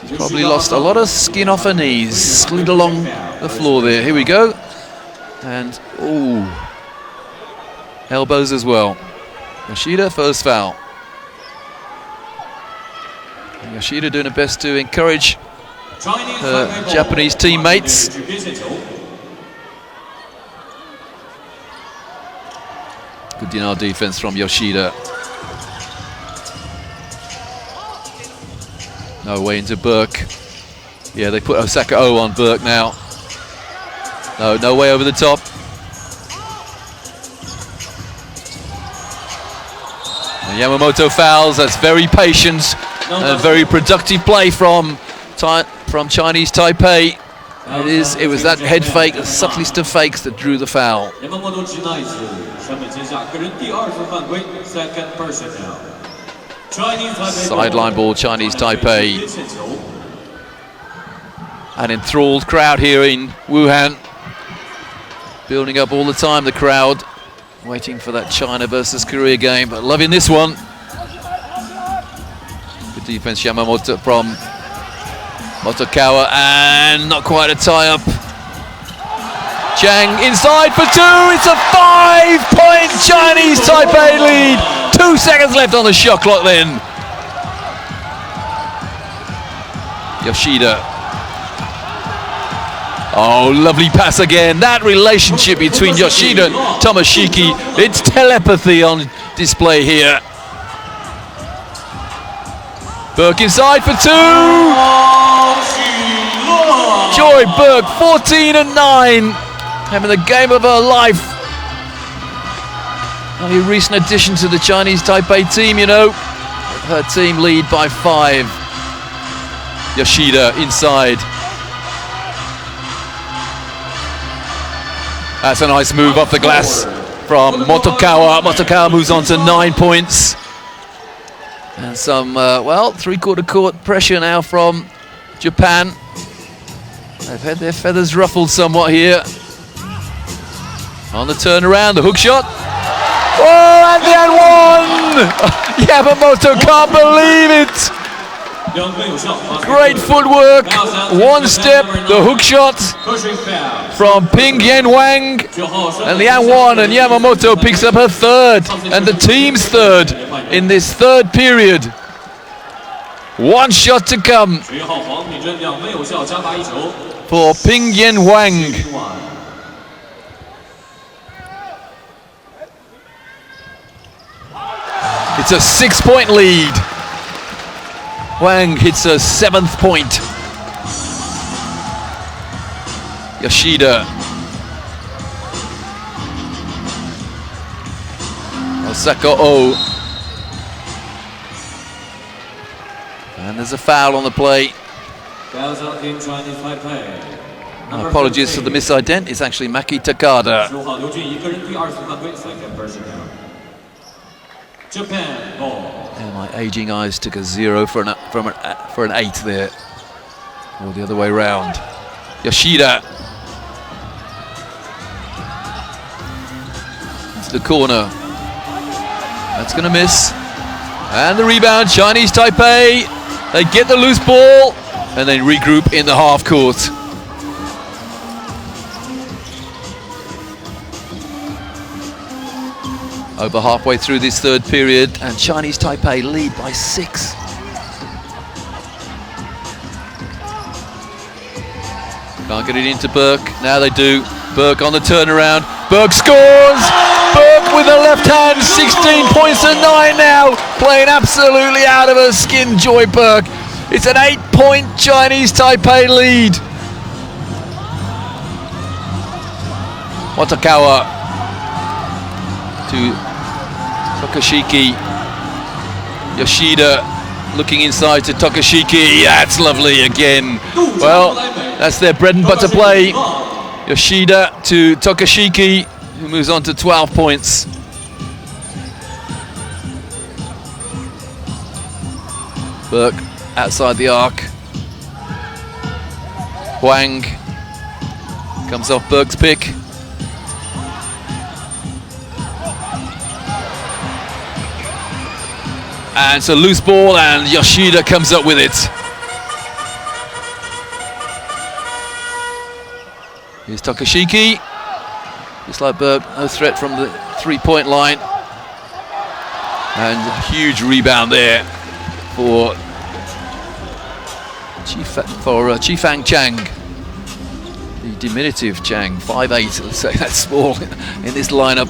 she's probably lost a lot of skin off her knees. Slid along the floor there. Here we go. And, ooh, elbows as well. Yoshida, first foul. And Yoshida doing her best to encourage her Japanese teammates. Good denial defense from Yoshida. No way into Burke. Yeah, they put Osaka O on Burke now. No way over the top. And Yamamoto fouls. That's very patient and very productive play from Chinese Taipei. It was that head fake, the subtlest of fakes, that drew the foul. Sideline ball, Chinese Taipei. An enthralled crowd here in Wuhan. Building up all the time, the crowd. Waiting for that China versus Korea game, but loving this one. Good defense, Yamamoto from Motokawa, and not quite a tie-up. Chang inside for two. It's a 5-point Chinese Taipei lead. 2 seconds left on the shot clock then. Yoshida. Oh, lovely pass again. That relationship between Yoshida and Tomoshiki, it's telepathy on display here. Burke inside for two. Joy Burke, 14 and 9, having the game of her life. A recent addition to the Chinese Taipei team, you know. Her team lead by 5. Yoshida inside. That's a nice move off the glass from Motokawa. Motokawa moves on to 9 points. And some, three-quarter court pressure now from Japan. They've had their feathers ruffled somewhat here. On the turnaround, the hook shot. Oh, and then one! Yamamoto can't believe it! Great footwork, one step, the hook shot from Ping Yen Wang, and Liang Wan, and Yamamoto picks up her third, and the team's third in this third period. One shot to come for Ping Yen Wang. It's a 6-point lead. Wang hits a 7th point. Yoshida. Osaka O. And there's a foul on the play. Apologies for the misident. It's actually Maki Takada. And my aging eyes took a 0 for an 8 there, or the other way round. Yoshida to the corner. That's going to miss. And the rebound, Chinese Taipei. They get the loose ball and then regroup in the half court. Over halfway through this third period, and Chinese Taipei lead by 6. Can't get it into Burke. Now they do. Burke on the turnaround. Burke scores! Burke with the left hand, 16 points to 9 now. Playing absolutely out of her skin, Joy Burke. It's an 8-point Chinese Taipei lead. Motokawa to Tokashiki. Yoshida looking inside to Tokashiki. That's lovely again. Well, that's their bread and butter play. Yoshida to Tokashiki. who moves on to 12 points. Burke outside the arc. Huang comes off Burke's pick. And it's a loose ball, and Yoshida comes up with it. Here's Takashiki. Just like Burke, no threat from the three-point line. And a huge rebound there for Chifang Chang. The diminutive Chang, 5'8", let's say that's small in this lineup.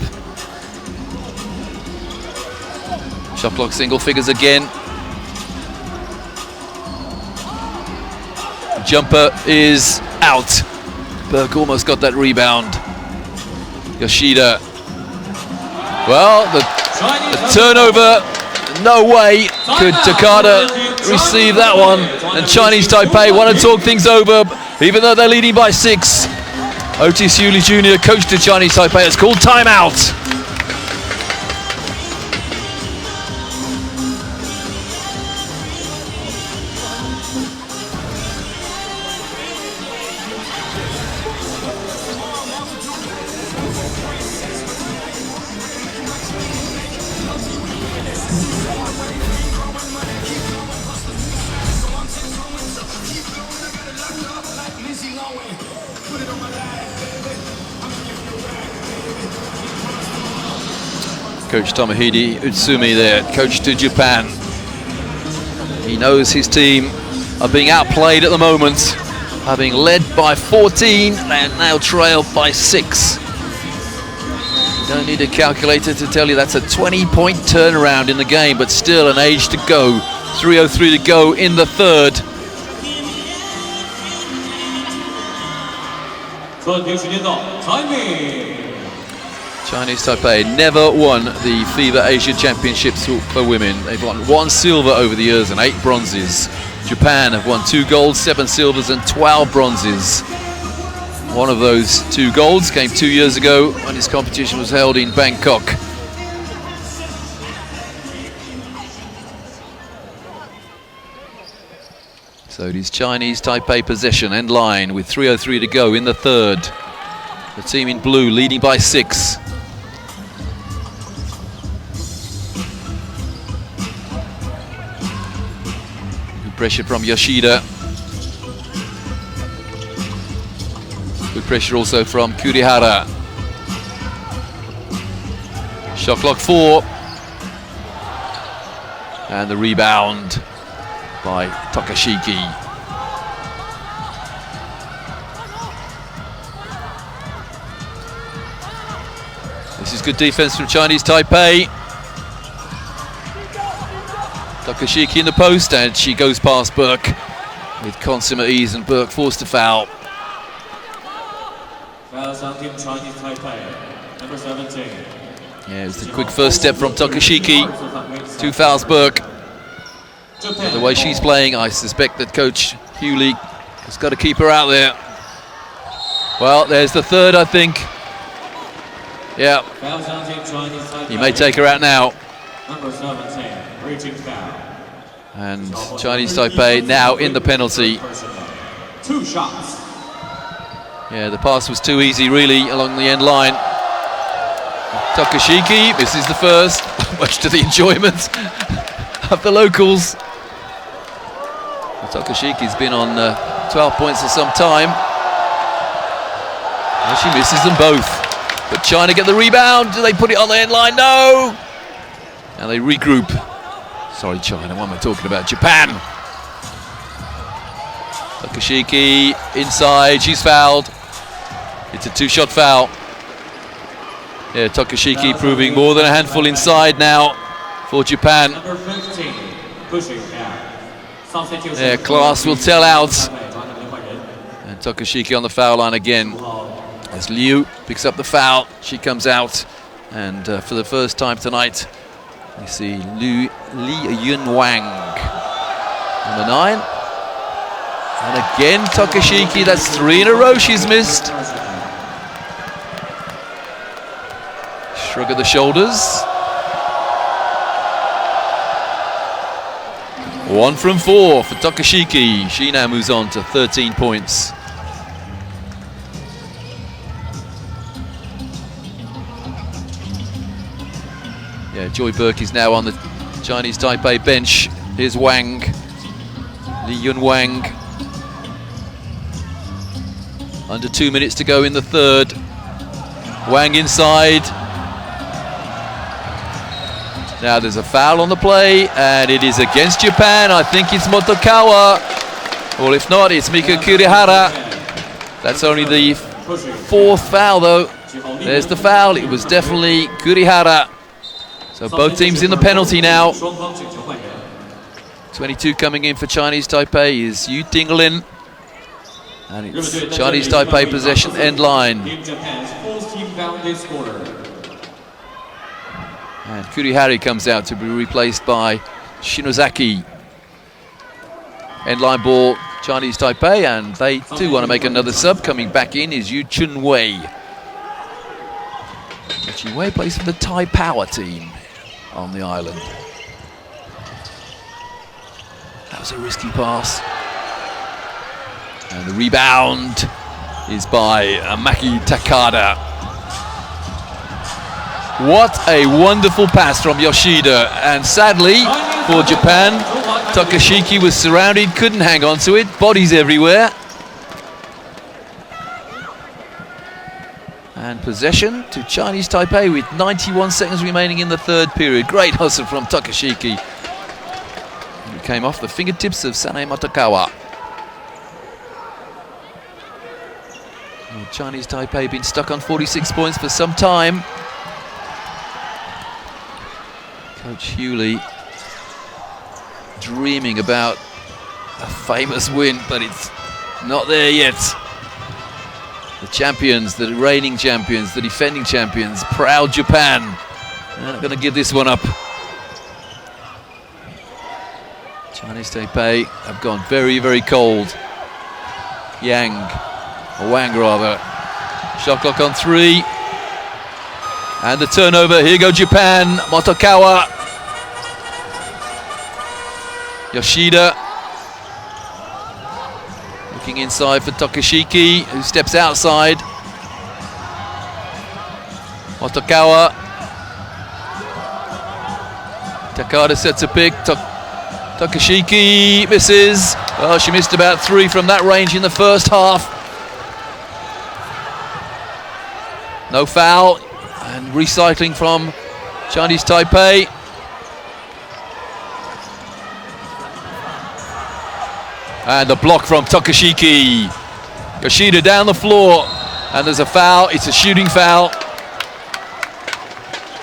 Shot clock single figures again. Jumper is out. Burke almost got that rebound. Yoshida. Well, the turnover, no way could Takada receive that one. And Chinese Taipei want to talk things over, even though they're leading by 6. Otis Hewley Jr., coach to Chinese Taipei, has called timeout. Coach Tomohide Utsumi there, coach to Japan. He knows his team are being outplayed at the moment, having led by 14 and now trailed by 6. You don't need a calculator to tell you that's a 20-point turnaround in the game, but still an age to go. 3:03 to go in the third. Chinese Taipei never won the FIBA Asia Championships for women. They've won 1 silver over the years and 8 bronzes. Japan have won 2 golds, 7 silvers and 12 bronzes. One of those 2 golds came 2 years ago when this competition was held in Bangkok. So it is Chinese Taipei possession end line with 3:03 to go in the third. The team in blue leading by 6. Good pressure from Yoshida. Good pressure also from Kurihara. Shot clock 4. And the rebound by Takashiki. This is good defense from Chinese Taipei. Takashiki in the post, and she goes past Burke with consummate ease, and Burke forced to foul. Fouls on team Chinese Taipei, number 17. Yeah, it was the quick first step from Takashiki. 2 fouls Burke. But the way she's playing, I suspect that Coach Hewley has got to keep her out there. Well, there's the third, I think. Yeah, he may take her out now. Number 17, reaching foul. And Chinese Taipei now in the penalty. 2 shots. Yeah, the pass was too easy really along the end line. Takashiki misses the first, much to the enjoyment of the locals. Takashiki's been on 12 points for some time. Well, she misses them both. But China get the rebound. Do they put it on the end line? No! And they regroup. Sorry, China, what am I talking about? Japan. Takashiki inside, she's fouled. It's a 2-shot foul. Yeah, Takashiki proving more than a handful inside now for Japan. Number 15, pushing out. Yeah, class will tell out. And Takashiki on the foul line again. As Liu picks up the foul, she comes out. And for the first time tonight, we see Li Yun Wang, number 9. And again, Takashiki, that's 3 in a row she's missed. Shrug of the shoulders. 1 from 4 for Takashiki. She now moves on to 13 points. Yeah, Joy Burke is now on the Chinese Taipei bench. Here's Wang, Li Yun Wang. Under 2 minutes to go in the third. Wang inside. Now there's a foul on the play, and it is against Japan. I think it's Motokawa. Or if not, it's Mika Kurihara. That's only the 4th foul, though. There's the foul. It was definitely Kurihara. So both teams in the penalty now. 22 coming in for Chinese Taipei is Yu Tinglin. And it's Chinese Taipei possession end line. And Kurihara comes out to be replaced by Shinozaki. End line ball, Chinese Taipei, and they do want to make another sub. Coming back in is Yu Chun Wei. Chun Wei plays for the Thai Power team on the island. That was a risky pass. And the rebound is by Maki Takada. What a wonderful pass from Yoshida. And sadly for Japan, Takashiki was surrounded, couldn't hang on to it, bodies everywhere. And possession to Chinese Taipei with 91 seconds remaining in the third period. Great hustle from Takashiki. It came off the fingertips of Sanae Motokawa. Well, Chinese Taipei been stuck on 46 points for some time. Coach Hewley dreaming about a famous win, but it's not there yet. The champions, the reigning champions, the defending champions, proud Japan. They're not going to give this one up. Chinese Taipei have gone very, very cold. Wang rather. Shot clock on 3. And the turnover. Here go Japan. Motokawa. Yoshida. Looking inside for Takashiki, who steps outside. Motokawa. Takada sets a pick. Takashiki misses. Well, she missed about 3 from that range in the first half. No foul. And recycling from Chinese Taipei. And the block from Takashiki. Yoshida down the floor. And there's a foul. It's a shooting foul.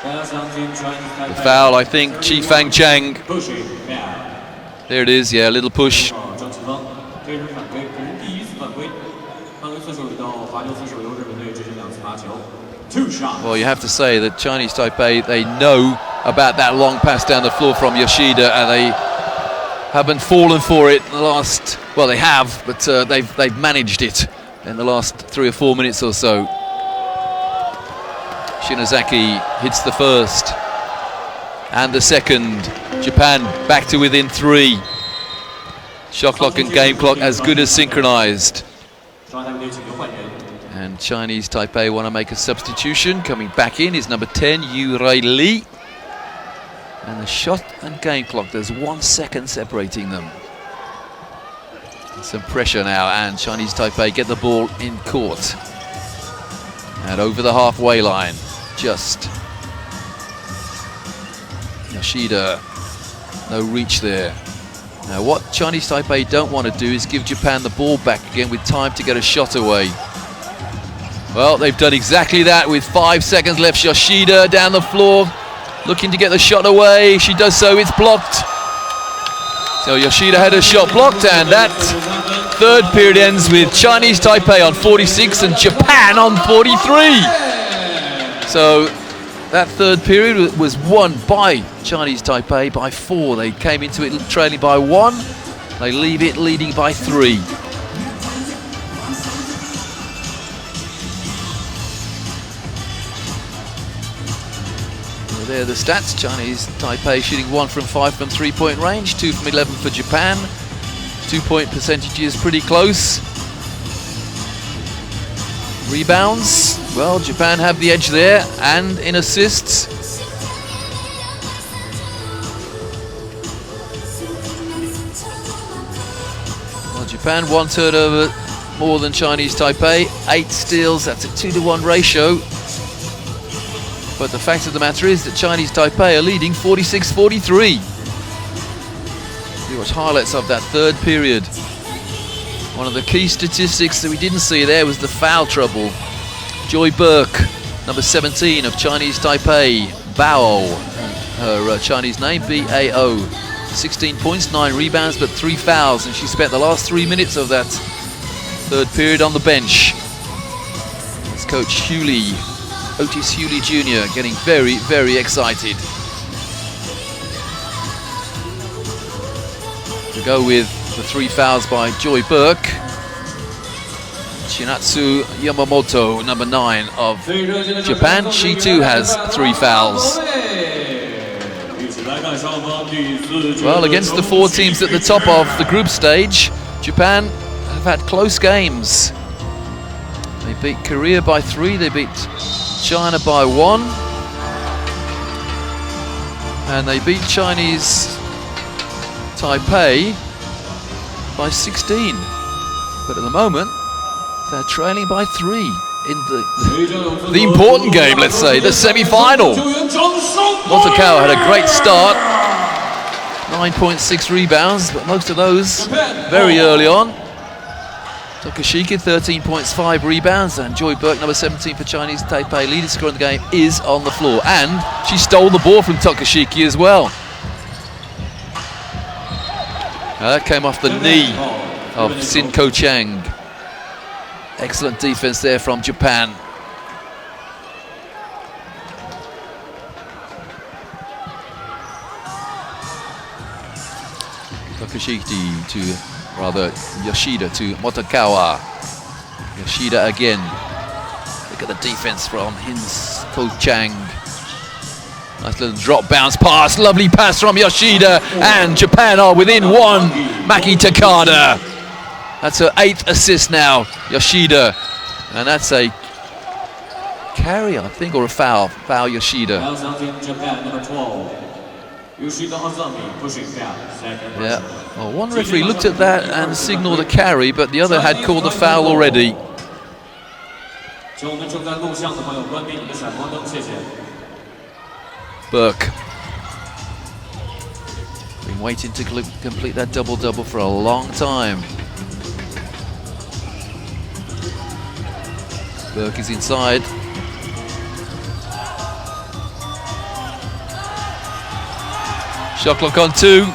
The foul, I think, Chi Fang Chang. There it is, yeah, a little push. Well, you have to say that Chinese Taipei, they know about that long pass down the floor from Yoshida, and they haven't fallen for it in the last, well, they have, but they've managed it in the last 3 or 4 minutes or so. Shinozaki hits the first and the second. Japan back to within 3. Shot clock and game clock as good as synchronized. And Chinese Taipei want to make a substitution. Coming back in is number 10, Yu Rei Li. And the shot and game clock, there's 1 second separating them. Some pressure now, and Chinese Taipei get the ball in court. And over the halfway line, just. Yoshida, no reach there. Now what Chinese Taipei don't want to do is give Japan the ball back again with time to get a shot away. Well, they've done exactly that with 5 seconds left. Yoshida down the floor, looking to get the shot away. She does so, it's blocked. So Yoshida had her shot blocked, and that third period ends with Chinese Taipei on 46 and Japan on 43. So that third period was won by Chinese Taipei by 4. They came into it trailing by 1. They leave it leading by 3. there are the stats. Chinese Taipei shooting 1 from 5 from 3-point range, 2 from 11 for Japan. 2-point percentages pretty close. Rebounds, well, Japan have the edge there, and in assists. Well, Japan 1 turnover more than Chinese Taipei, 8 steals, that's a 2-to-1 ratio. But the fact of the matter is that Chinese Taipei are leading 46-43. See watch highlights of that third period. One of the key statistics that we didn't see there was the foul trouble. Joy Burke, number 17 of Chinese Taipei, Bao, her Chinese name, B-A-O. 16 points, 9 rebounds, but 3 fouls, and she spent the last 3 minutes of that third period on the bench. That's Coach Hewley, Otis Hewley Jr., getting very, very excited. To go with the 3 fouls by Joy Burke. Chinatsu Yamamoto, number 9 of Japan, she too has 3 fouls. Well, against the 4 teams at the top of the group stage, Japan have had close games. They beat Korea by 3, they beat China by 1, and they beat Chinese Taipei by 16. But at the moment, they're trailing by 3 in the important game, let's say, the semi-final. Motokawa had a great start, 9.6 rebounds, but most of those very early on. Takashiki, 13 points, 5 rebounds, and Joy Burke, number 17 for Chinese Taipei, leading scorer in the game, is on the floor. And she stole the ball from Takashiki as well. That came off the knee of Sin Ko Chang. Excellent defense there from Japan. Takashiki to, rather, Yoshida to Motokawa. Yoshida again. Look at the defense from Hins Ko Chang. Nice little drop bounce pass, lovely pass from Yoshida, and Japan are within 1. Maki Takada. That's her 8th assist now, Yoshida. And that's a carry, I think, or a foul. Foul Yoshida. Yeah, well, one referee looked at that and signaled a carry, but the other had called a foul already. Burke. Been waiting to complete that double-double for a long time. Burke is inside. Shot clock on 2.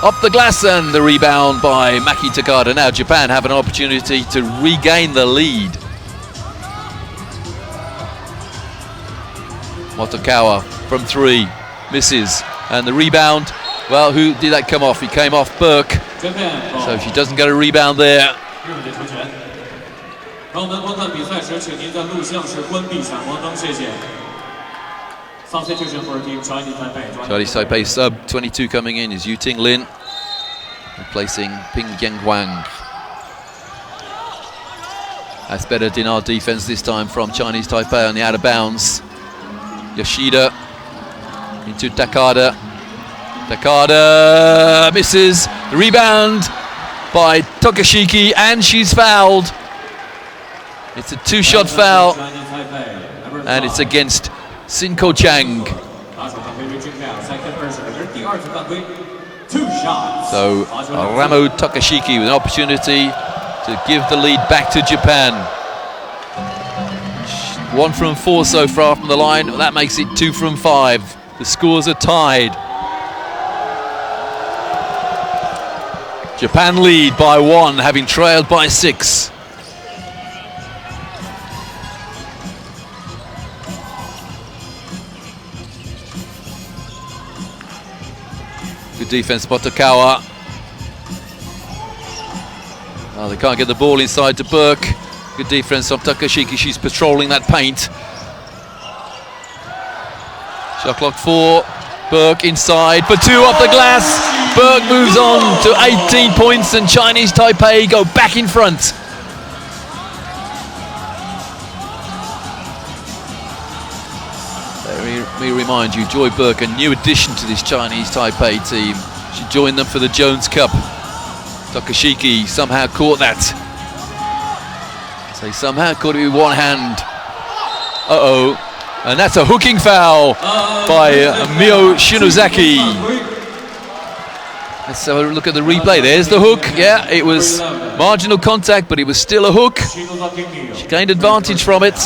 Up the glass, and the rebound by Maki Takada. Now Japan have an opportunity to regain the lead. Motokawa from 3, misses, and the rebound, well, who did that come off? He came off Burke, so she doesn't get a rebound there. Chinese Taipei sub 22 coming in is Yu Ting Lin, replacing Ping Yang Huang. That's better Dinar defense this time from Chinese Taipei on the out of bounds. Yoshida into Takada. Takada misses. The rebound by Takashiki, and she's fouled. It's a 2-shot foul, and it's against Sin Ko Chang. So Ramo Takashiki with an opportunity to give the lead back to Japan. 1 from 4 so far from the line. That makes it 2 from 5. The scores are tied. Japan lead by 1, having trailed by 6. Good defense, Motokawa. Oh, they can't get the ball inside to Burke. Good defense from Takashiki. She's patrolling that paint. Shot clock 4. Burke inside for 2 off the glass. Burke moves on to 18 points and Chinese Taipei go back in front. Let me remind you, Joy Burke, a new addition to this Chinese Taipei team. She joined them for the Jones Cup. Takashiki somehow caught that. So he somehow caught it with one hand. Uh-oh. And that's a hooking foul by Mio Shinozaki. Let's have a look at the replay. There's the hook. Yeah, it was marginal contact, but it was still a hook. She gained advantage from it.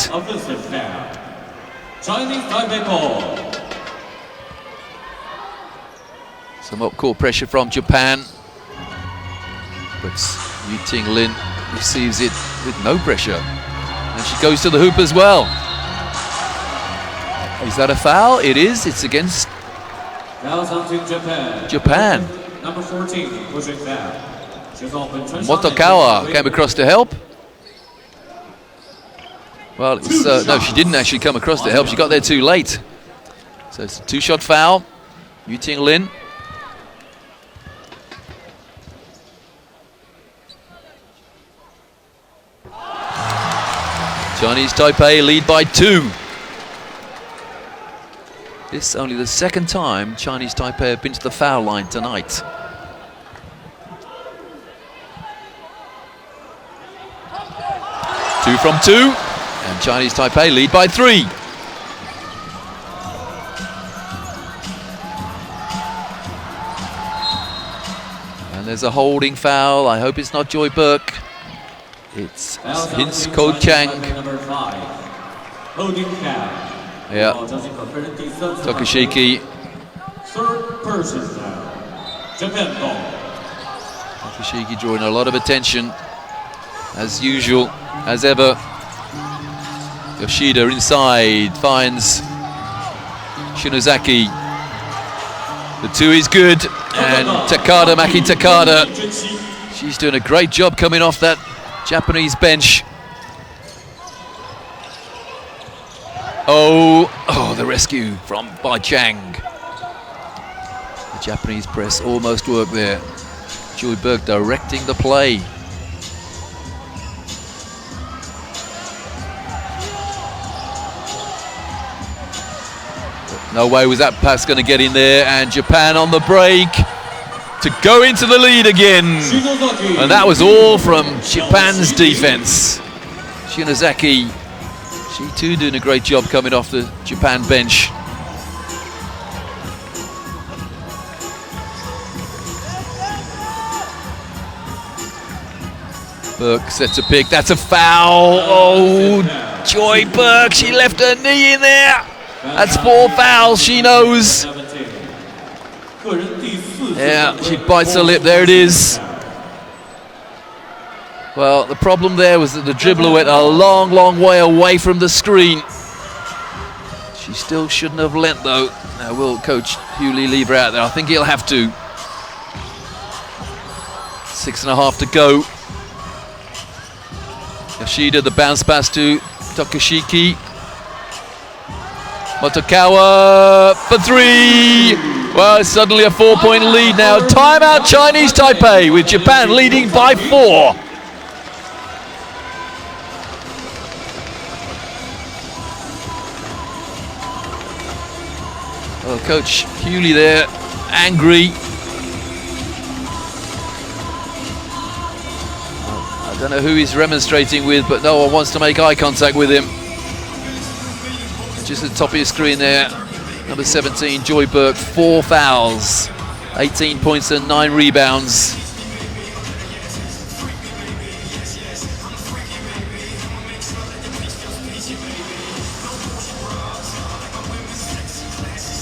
Some up-court pressure from Japan. But Yu Ting-lin receives it with no pressure. And she goes to the hoop as well. Is that a foul? It is. It's against Japan. Number 14, pushing foul. Motokawa came across to help. Well, it's, no, she didn't actually come across to help. She got there too late. So it's a 2-shot foul. Yu Ting-lin. Chinese Taipei lead by 2. This is only the second time Chinese Taipei have been to the foul line tonight. Two from 2, and Chinese Taipei lead by 3. And there's a holding foul. I hope it's not Joy Burke. It's Hinz Ko Chang. Holding foul. Yeah, Takashiki. Third person foul. Japan ball. Takashiki drawing a lot of attention, as usual, as ever. Yoshida inside finds Shinozaki. The 2 is good, and Takada, Maki Takada. She's doing a great job coming off that Japanese bench. Oh, the rescue by Chang. The Japanese press almost worked there. Joy Burke directing the play. No way was that pass going to get in there, and Japan on the break to go into the lead again. And that was all from Japan's defense. Shinozaki, she too doing a great job coming off the Japan bench. Burke sets a pick, that's a foul. Oh, Joy Burke, she left her knee in there. That's 4 fouls, she knows. Yeah, she bites her lip, there it is. Well, the problem there was that the dribbler went a long, long way away from the screen. She still shouldn't have lent though. Now will Coach Hugh Lee leave her out there? I think he'll have to. 6.5 to go. Yoshida, the bounce pass to Takashiki. Motokawa for 3. Well, it's suddenly a 4-point lead now. Timeout Chinese Taipei with Japan leading by 4. Well, Coach Hewley there, angry. I don't know who he's remonstrating with, but no one wants to make eye contact with him. Just at the top of your screen there, number 17, Joy Burke, 4 fouls, 18 points and 9 rebounds.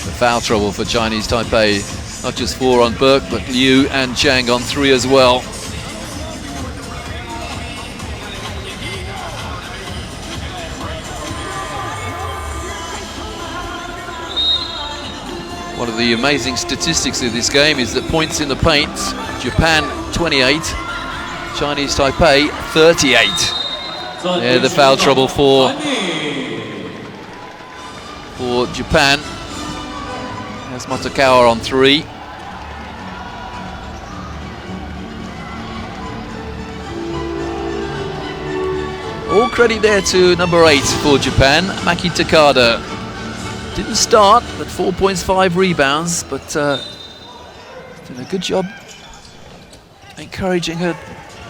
The foul trouble for Chinese Taipei, not just 4 on Burke, but Liu and Chang on 3 as well. One of the amazing statistics of this game is that points in the paint, Japan 28, Chinese Taipei 38. Yeah, the foul trouble for Japan. That's Motokawa on 3. All credit there to number 8 for Japan, Maki Takada. Didn't start, but 4 points, 5 rebounds, but doing a good job encouraging her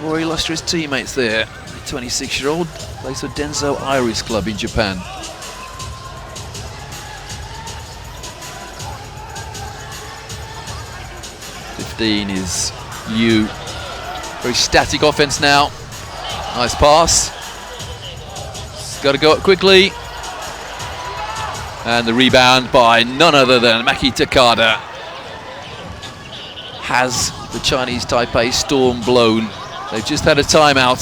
more illustrious teammates there. The 26-year-old plays for Denso Iris Club in Japan. Is Yu. Very static offense now. Nice pass. Got to go up quickly. And the rebound by none other than Maki Takada. Has the Chinese Taipei storm blown. They've just had a timeout.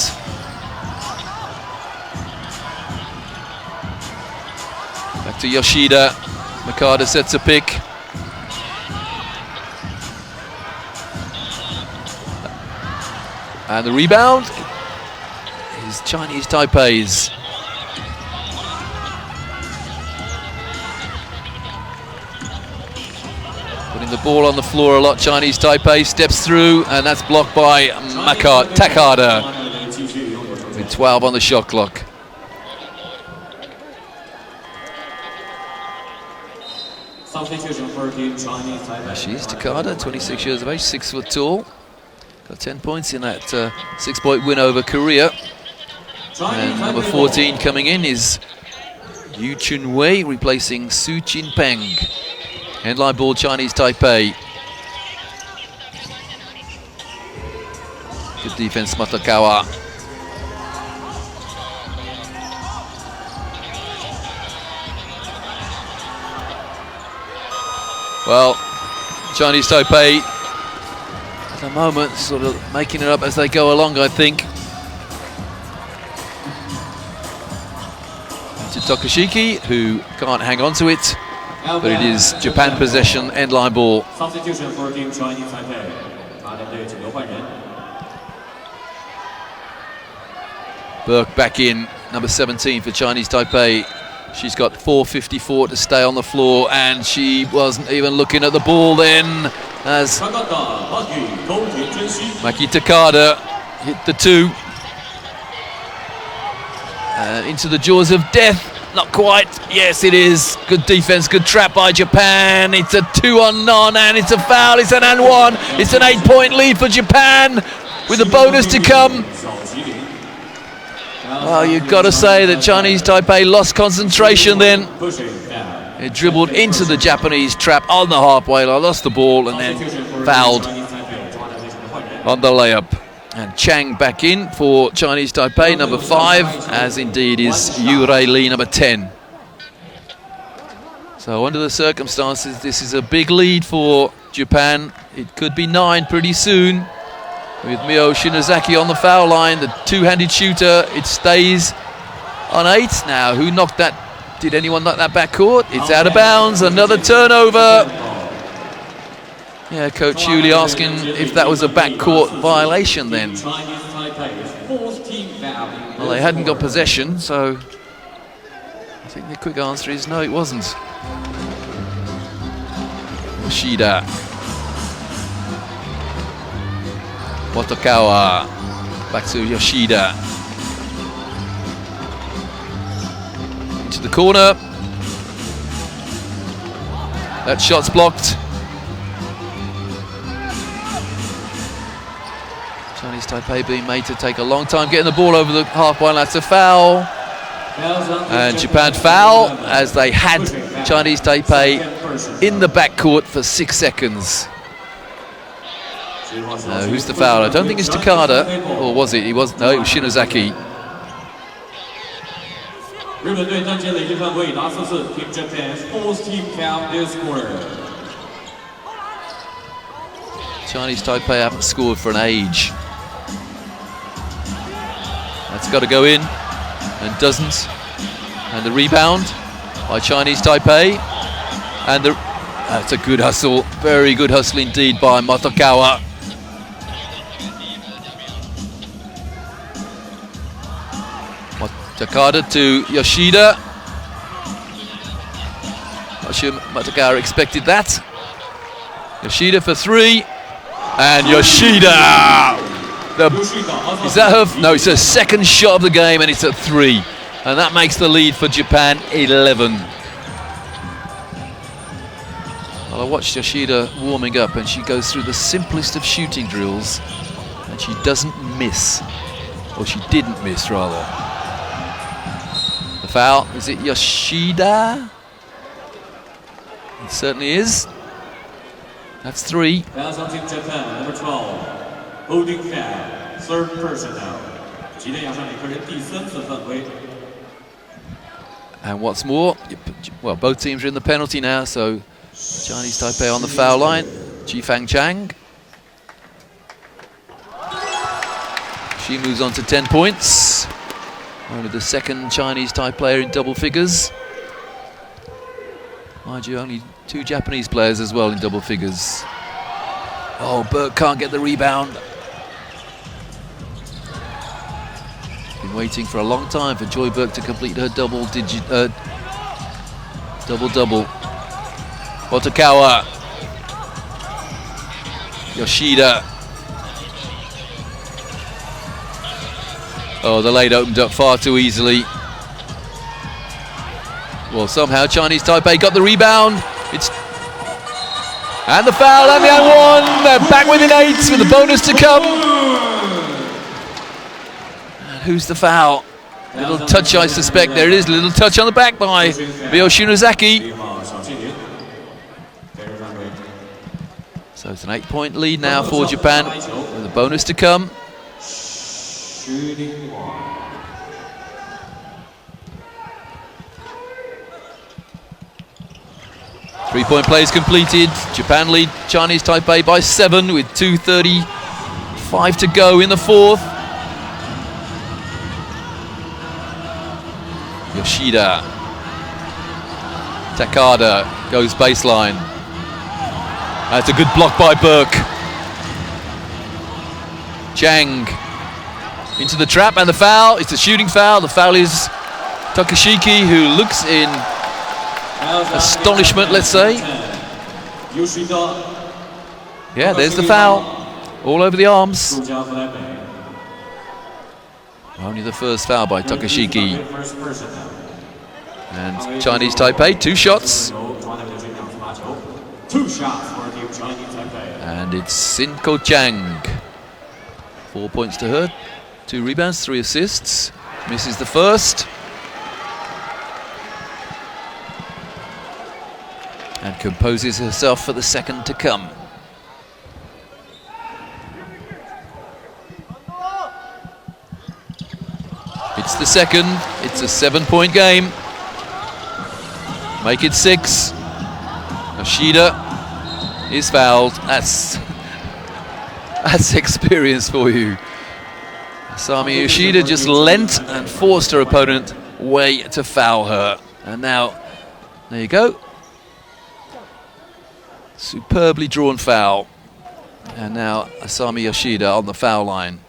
Back to Yoshida. Makada sets a pick. And the rebound is Chinese Taipei's. Putting the ball on the floor a lot, Chinese Taipei steps through, and that's blocked by Takada with 12 on the shot clock. She is Takada, 26 years of age, 6 foot tall. Got 10 points in that 6-point win over Korea. And number 14 coming in is Yu Chun Wei, replacing Su Chin Peng. Headline ball, Chinese Taipei. Good defense, Motokawa. Well, Chinese Taipei at the moment, sort of making it up as they go along, I think. To Tokushiki, who can't hang on to it, but it is Japan possession, end line ball. Substitution for Team Chinese Taipei. Burke back in, number 17 for Chinese Taipei. She's got 4:54 to stay on the floor, and she wasn't even looking at the ball then, as Maki Takada hit the 2. Into the jaws of death, not quite. Yes, it is. Good defense, good trap by Japan. It's a 2-on-none, and it's a foul. It's an and 1. It's an 8-point lead for Japan, with a bonus to come. Well, you've got to say that Chinese Taipei lost concentration then. It dribbled into the Japanese trap on the halfway line, lost the ball, and then fouled on the layup. And Chang back in for Chinese Taipei, number 5, as indeed is Yu Rei Li, number 10. So under the circumstances, this is a big lead for Japan. It could be 9 pretty soon. With Mio Shinozaki on the foul line, the two-handed shooter, it stays on 8. Now, who knocked that? Did anyone knock that backcourt? It's out of bounds, another turnover. Yeah, Coach Yuli asking if that was a backcourt violation then. Well, they hadn't got possession, so I think the quick answer is no, it wasn't. Yoshida. Motokawa. Back to Yoshida. Into the corner. That shot's blocked. Chinese Taipei being made to take a long time getting the ball over the halfway line. That's a foul. And Japan foul as they had Chinese Taipei in the backcourt for 6 seconds. Who's the foul? I don't think it's Takada, or was it? He was. No, it was Shinozaki. Chinese Taipei haven't scored for an age. That's got to go in, and doesn't. And the rebound by Chinese Taipei, and that's a good hustle, very good hustle indeed by Motokawa. Takada to Yoshida. Not sure Motokawa expected that. Yoshida for 3. And Yoshida! Is that her? No, it's her second shot of the game, and it's at 3. And that makes the lead for Japan 11. Well, I watched Yoshida warming up, and she goes through the simplest of shooting drills, and she doesn't miss. Or she didn't miss, rather. The foul, is it Yoshida? It certainly is. That's 3. Fouls on Team Japan, number 12, holding foul, third personnel. 吉田洋上每个人第3次犯规。 And what's more, well, both teams are in the penalty now, so Chinese Taipei on the foul line. Jifang Chang. She moves on to 10 points. Only the second Chinese Taipei player in double figures. Mind you, only 2 Japanese players as well in double figures. Oh, Burke can't get the rebound. Been waiting for a long time for Joy Burke to complete her double-double. Watakawa. Yoshida. Oh, the lane opened up far too easily. Well, somehow Chinese Taipei got the rebound. And the foul, and the one. They're back within 8 with a bonus to come. And who's the foul? Little touch, I suspect. There it is, a little touch on the back by Ryo Shinozaki. So it's an 8-point lead now for Japan, with a bonus to come. 3-point plays completed. Japan lead Chinese Taipei by 7 with 2:35 to go in the 4th. Yoshida. Takada goes baseline. That's a good block by Burke. Chang into the trap, and the foul. It's a shooting foul. The foul is Takashiki, who looks in astonishment, let's say. Yeah, there's the foul. All over the arms. Only the first foul by Takashiki. And Chinese Taipei, 2 shots. 2 shots for Team Chinese Taipei. And it's Sinko Chang. 4 points to her. 2 rebounds, 3 assists. Misses the first. And composes herself for the second to come. It's the second. It's a 7-point game. Make it 6. Yoshida is fouled. That's experience for you. Asami Yoshida just leant and forced her opponent way to foul her. And now, there you go. Superbly drawn foul. And now Asami Yoshida on the foul line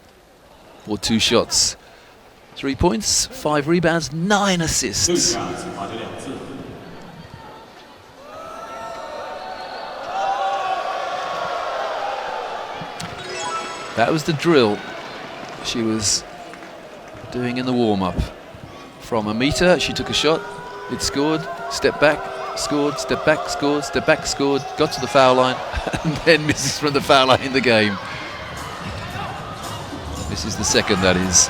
for 2 shots. 3 points, 5 rebounds, 9 assists. That was the drill she was doing in the warm-up. From a meter, she took a shot, it scored, step back, scored, step back, scored, step back, scored, got to the foul line, and then misses from the foul line in the game. This is the second, that is.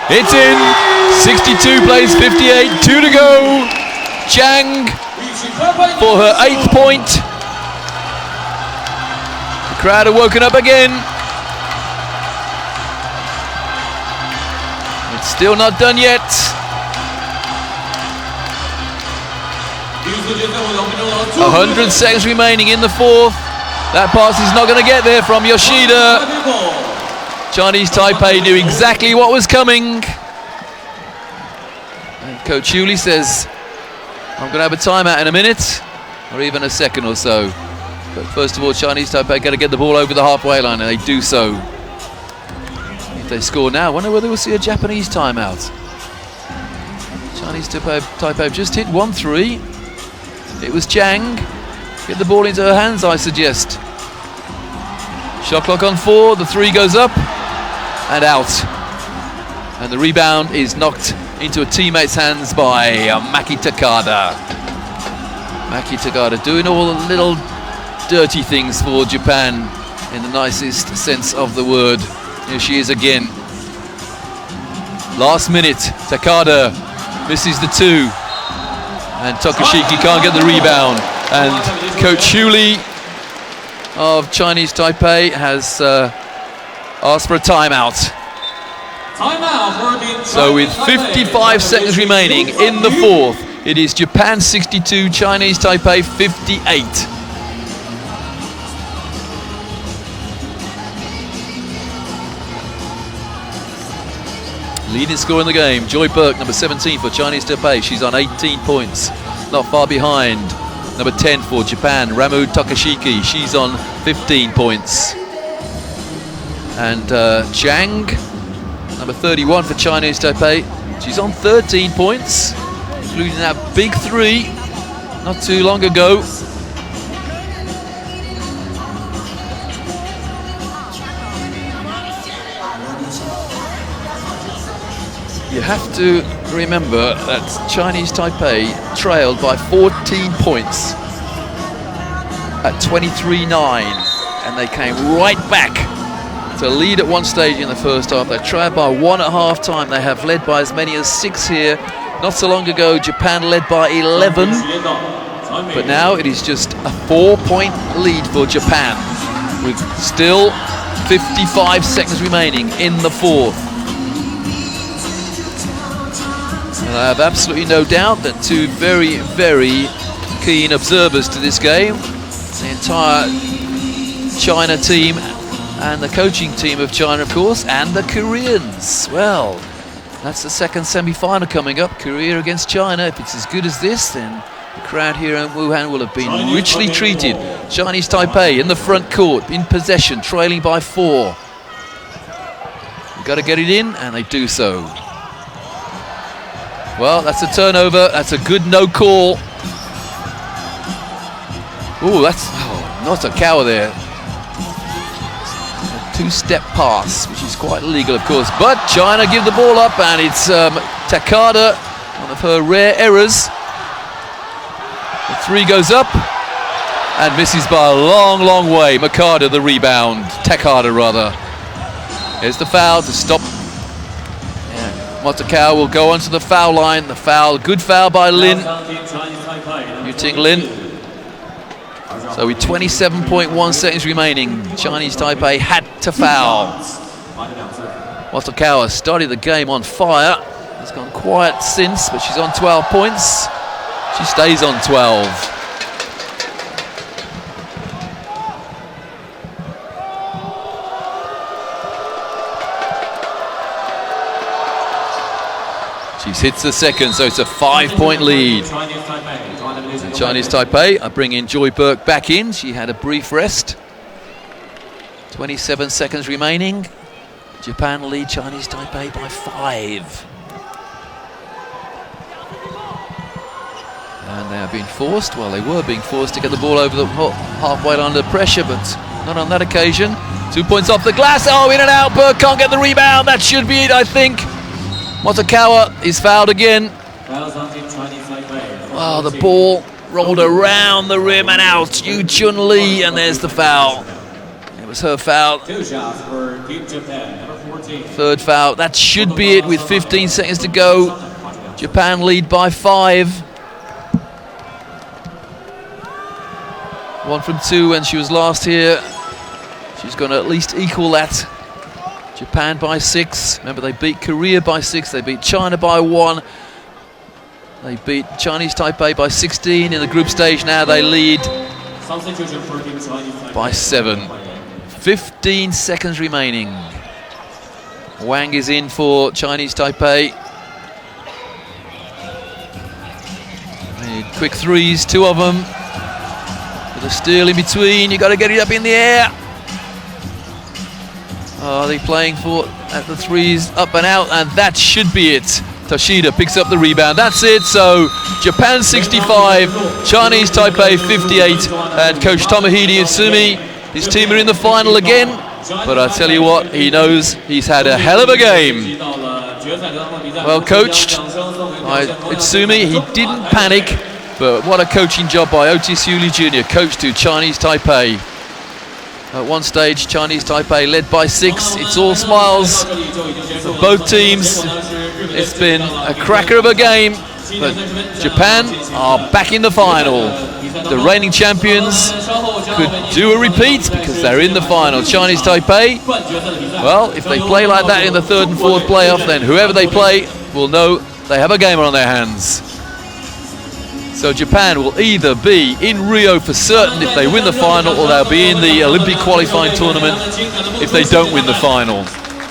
It's in! 62 plays 58, 2 to go! Chang for her 8th point. The crowd are woken up again. It's still not done yet. 100 seconds remaining in the 4th. That pass is not going to get there from Yoshida. Chinese Taipei knew exactly what was coming. And Coach Yuli says, I'm going to have a timeout in a minute, or even a second or so. But first of all, Chinese Taipei got to get the ball over the halfway line, and they do so. If they score now, I wonder whether we'll see a Japanese timeout. Chinese Taipei just hit 1-3. It was Chang. Get the ball into her hands, I suggest. Shot clock on 4, the 3 goes up and out. And the rebound is knocked into a teammate's hands by Maki Takada. Maki Takada doing all the little dirty things for Japan in the nicest sense of the word. Here she is again. Last minute, Takada misses the 2. And Takashiki can't get the rebound. And Coach Shuli of Chinese Taipei has asked for a timeout. So with 55 seconds remaining in the 4th, it is Japan 62, Chinese Taipei 58. Leading scorer in the game, Joy Burke, number 17 for Chinese Taipei. She's on 18 points, not far behind. Number 10 for Japan, Ramu Takashiki. She's on 15 points. And Zhang, number 31 for Chinese Taipei. She's on 13 points, including that big 3 not too long ago. You have to remember that Chinese Taipei trailed by 14 points at 23-9, and they came right back to lead at one stage in the first half. They trailed by 1 at half time. They have led by as many as 6 here. Not so long ago, Japan led by 11, but now it is just a 4-point lead for Japan, with still 55 seconds remaining in the 4th. And I have absolutely no doubt that 2 very, very keen observers to this game, the entire China team and the coaching team of China, of course, and the Koreans. Well, that's the second semi-final coming up, Korea against China. If it's as good as this, then the crowd here in Wuhan will have been richly treated. Chinese Taipei in the front court, in possession, trailing by 4. You've got to get it in, and they do so. Well, that's a turnover. That's a good no call. Ooh, that's not a cow there. A 2-step pass, which is quite illegal, of course. But China give the ball up, and it's Takada, one of her rare errors. The 3 goes up and misses by a long, long way. Makada the rebound. Takada, rather. Here's the foul to stop. Motokawa will go onto the foul line. The foul, good foul by Lin. Yuting Lin. So with 27.1 seconds remaining, Chinese Taipei had to foul. Motokawa started the game on fire. It's gone quiet since, but she's on 12 points. She stays on 12. She hits the second, so it's a 5-point lead. And Chinese Taipei are bringing Joy Burke back in. She had a brief rest. 27 seconds remaining. Japan lead Chinese Taipei by 5. And they are being forced, well, they were being forced to get the ball over the halfway line under pressure, but not on that occasion. 2 points off the glass. Oh, in and out. Burke can't get the rebound. That should be it, I think. Motokawa is fouled again. Wow, the ball rolled around the rim and out. Yu Chun Lee, and there's the foul. It was her foul. 3rd foul. That should be it with 15 seconds to go. Japan lead by 5. 1 from 2 when she was last here. She's going to at least equal that. Japan by 6. Remember, they beat Korea by 6. They beat China by 1. They beat Chinese Taipei by 16 in the group stage. Now they lead by 7. 15 seconds remaining. Wang is in for Chinese Taipei. They need quick 3s, 2 of them. With a steal in between. You've got to get it up in the air. Are they playing for at the 3s up and out? And that should be it. Toshida picks up the rebound. That's it. So Japan 65, Chinese Taipei 58, and Coach Tomohide Isumi, his team are in the final again. But I tell you what, he knows he's had a hell of a game. Well coached by Itsumi. He didn't panic, but what a coaching job by Otis Hewley Jr., coach to Chinese Taipei. At one stage, Chinese Taipei led by 6. It's all smiles for both teams. It's been a cracker of a game, but Japan are back in the final. The reigning champions could do a repeat because they're in the final. Chinese Taipei, well, if they play like that in the 3rd and 4th playoff, then whoever they play will know they have a game on their hands. So Japan will either be in Rio for certain if they win the final, or they'll be in the Olympic qualifying tournament if they don't win the final.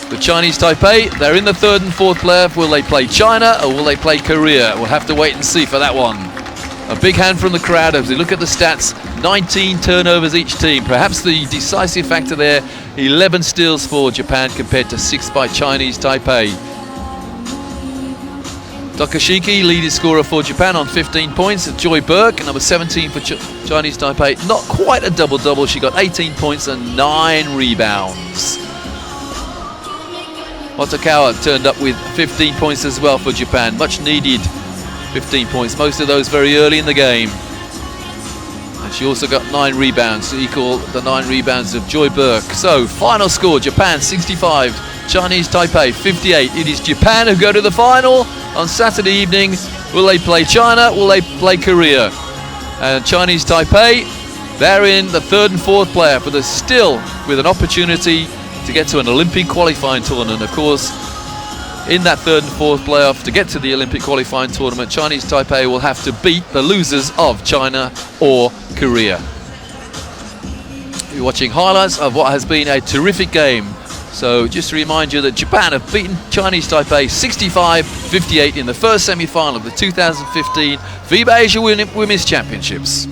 The Chinese Taipei, they're in the 3rd and 4th playoff. Will they play China or will they play Korea? We'll have to wait and see for that one. A big hand from the crowd as we look at the stats. 19 turnovers each team. Perhaps the decisive factor there, 11 steals for Japan compared to 6 by Chinese Taipei. Takashiki, leading scorer for Japan on 15 points. Joy Burke, number 17 for Chinese Taipei. Not quite a double-double. She got 18 points and 9 rebounds. Otakawa turned up with 15 points as well for Japan. Much needed 15 points. Most of those very early in the game. And she also got 9 rebounds to equal the 9 rebounds of Joy Burke. So, final score, Japan 65, Chinese Taipei 58. It is Japan who go to the final on Saturday evening. Will they play China? Will they play Korea? And Chinese Taipei, they're in the 3rd and 4th playoff, but they're still with an opportunity to get to an Olympic qualifying tournament. Of course, in that 3rd and 4th playoff, to get to the Olympic qualifying tournament, Chinese Taipei will have to beat the losers of China or Korea. You're watching highlights of what has been a terrific game. So just to remind you that Japan have beaten Chinese Taipei 65-58 in the first semi-final of the 2015 FIBA Asia Women's Championships.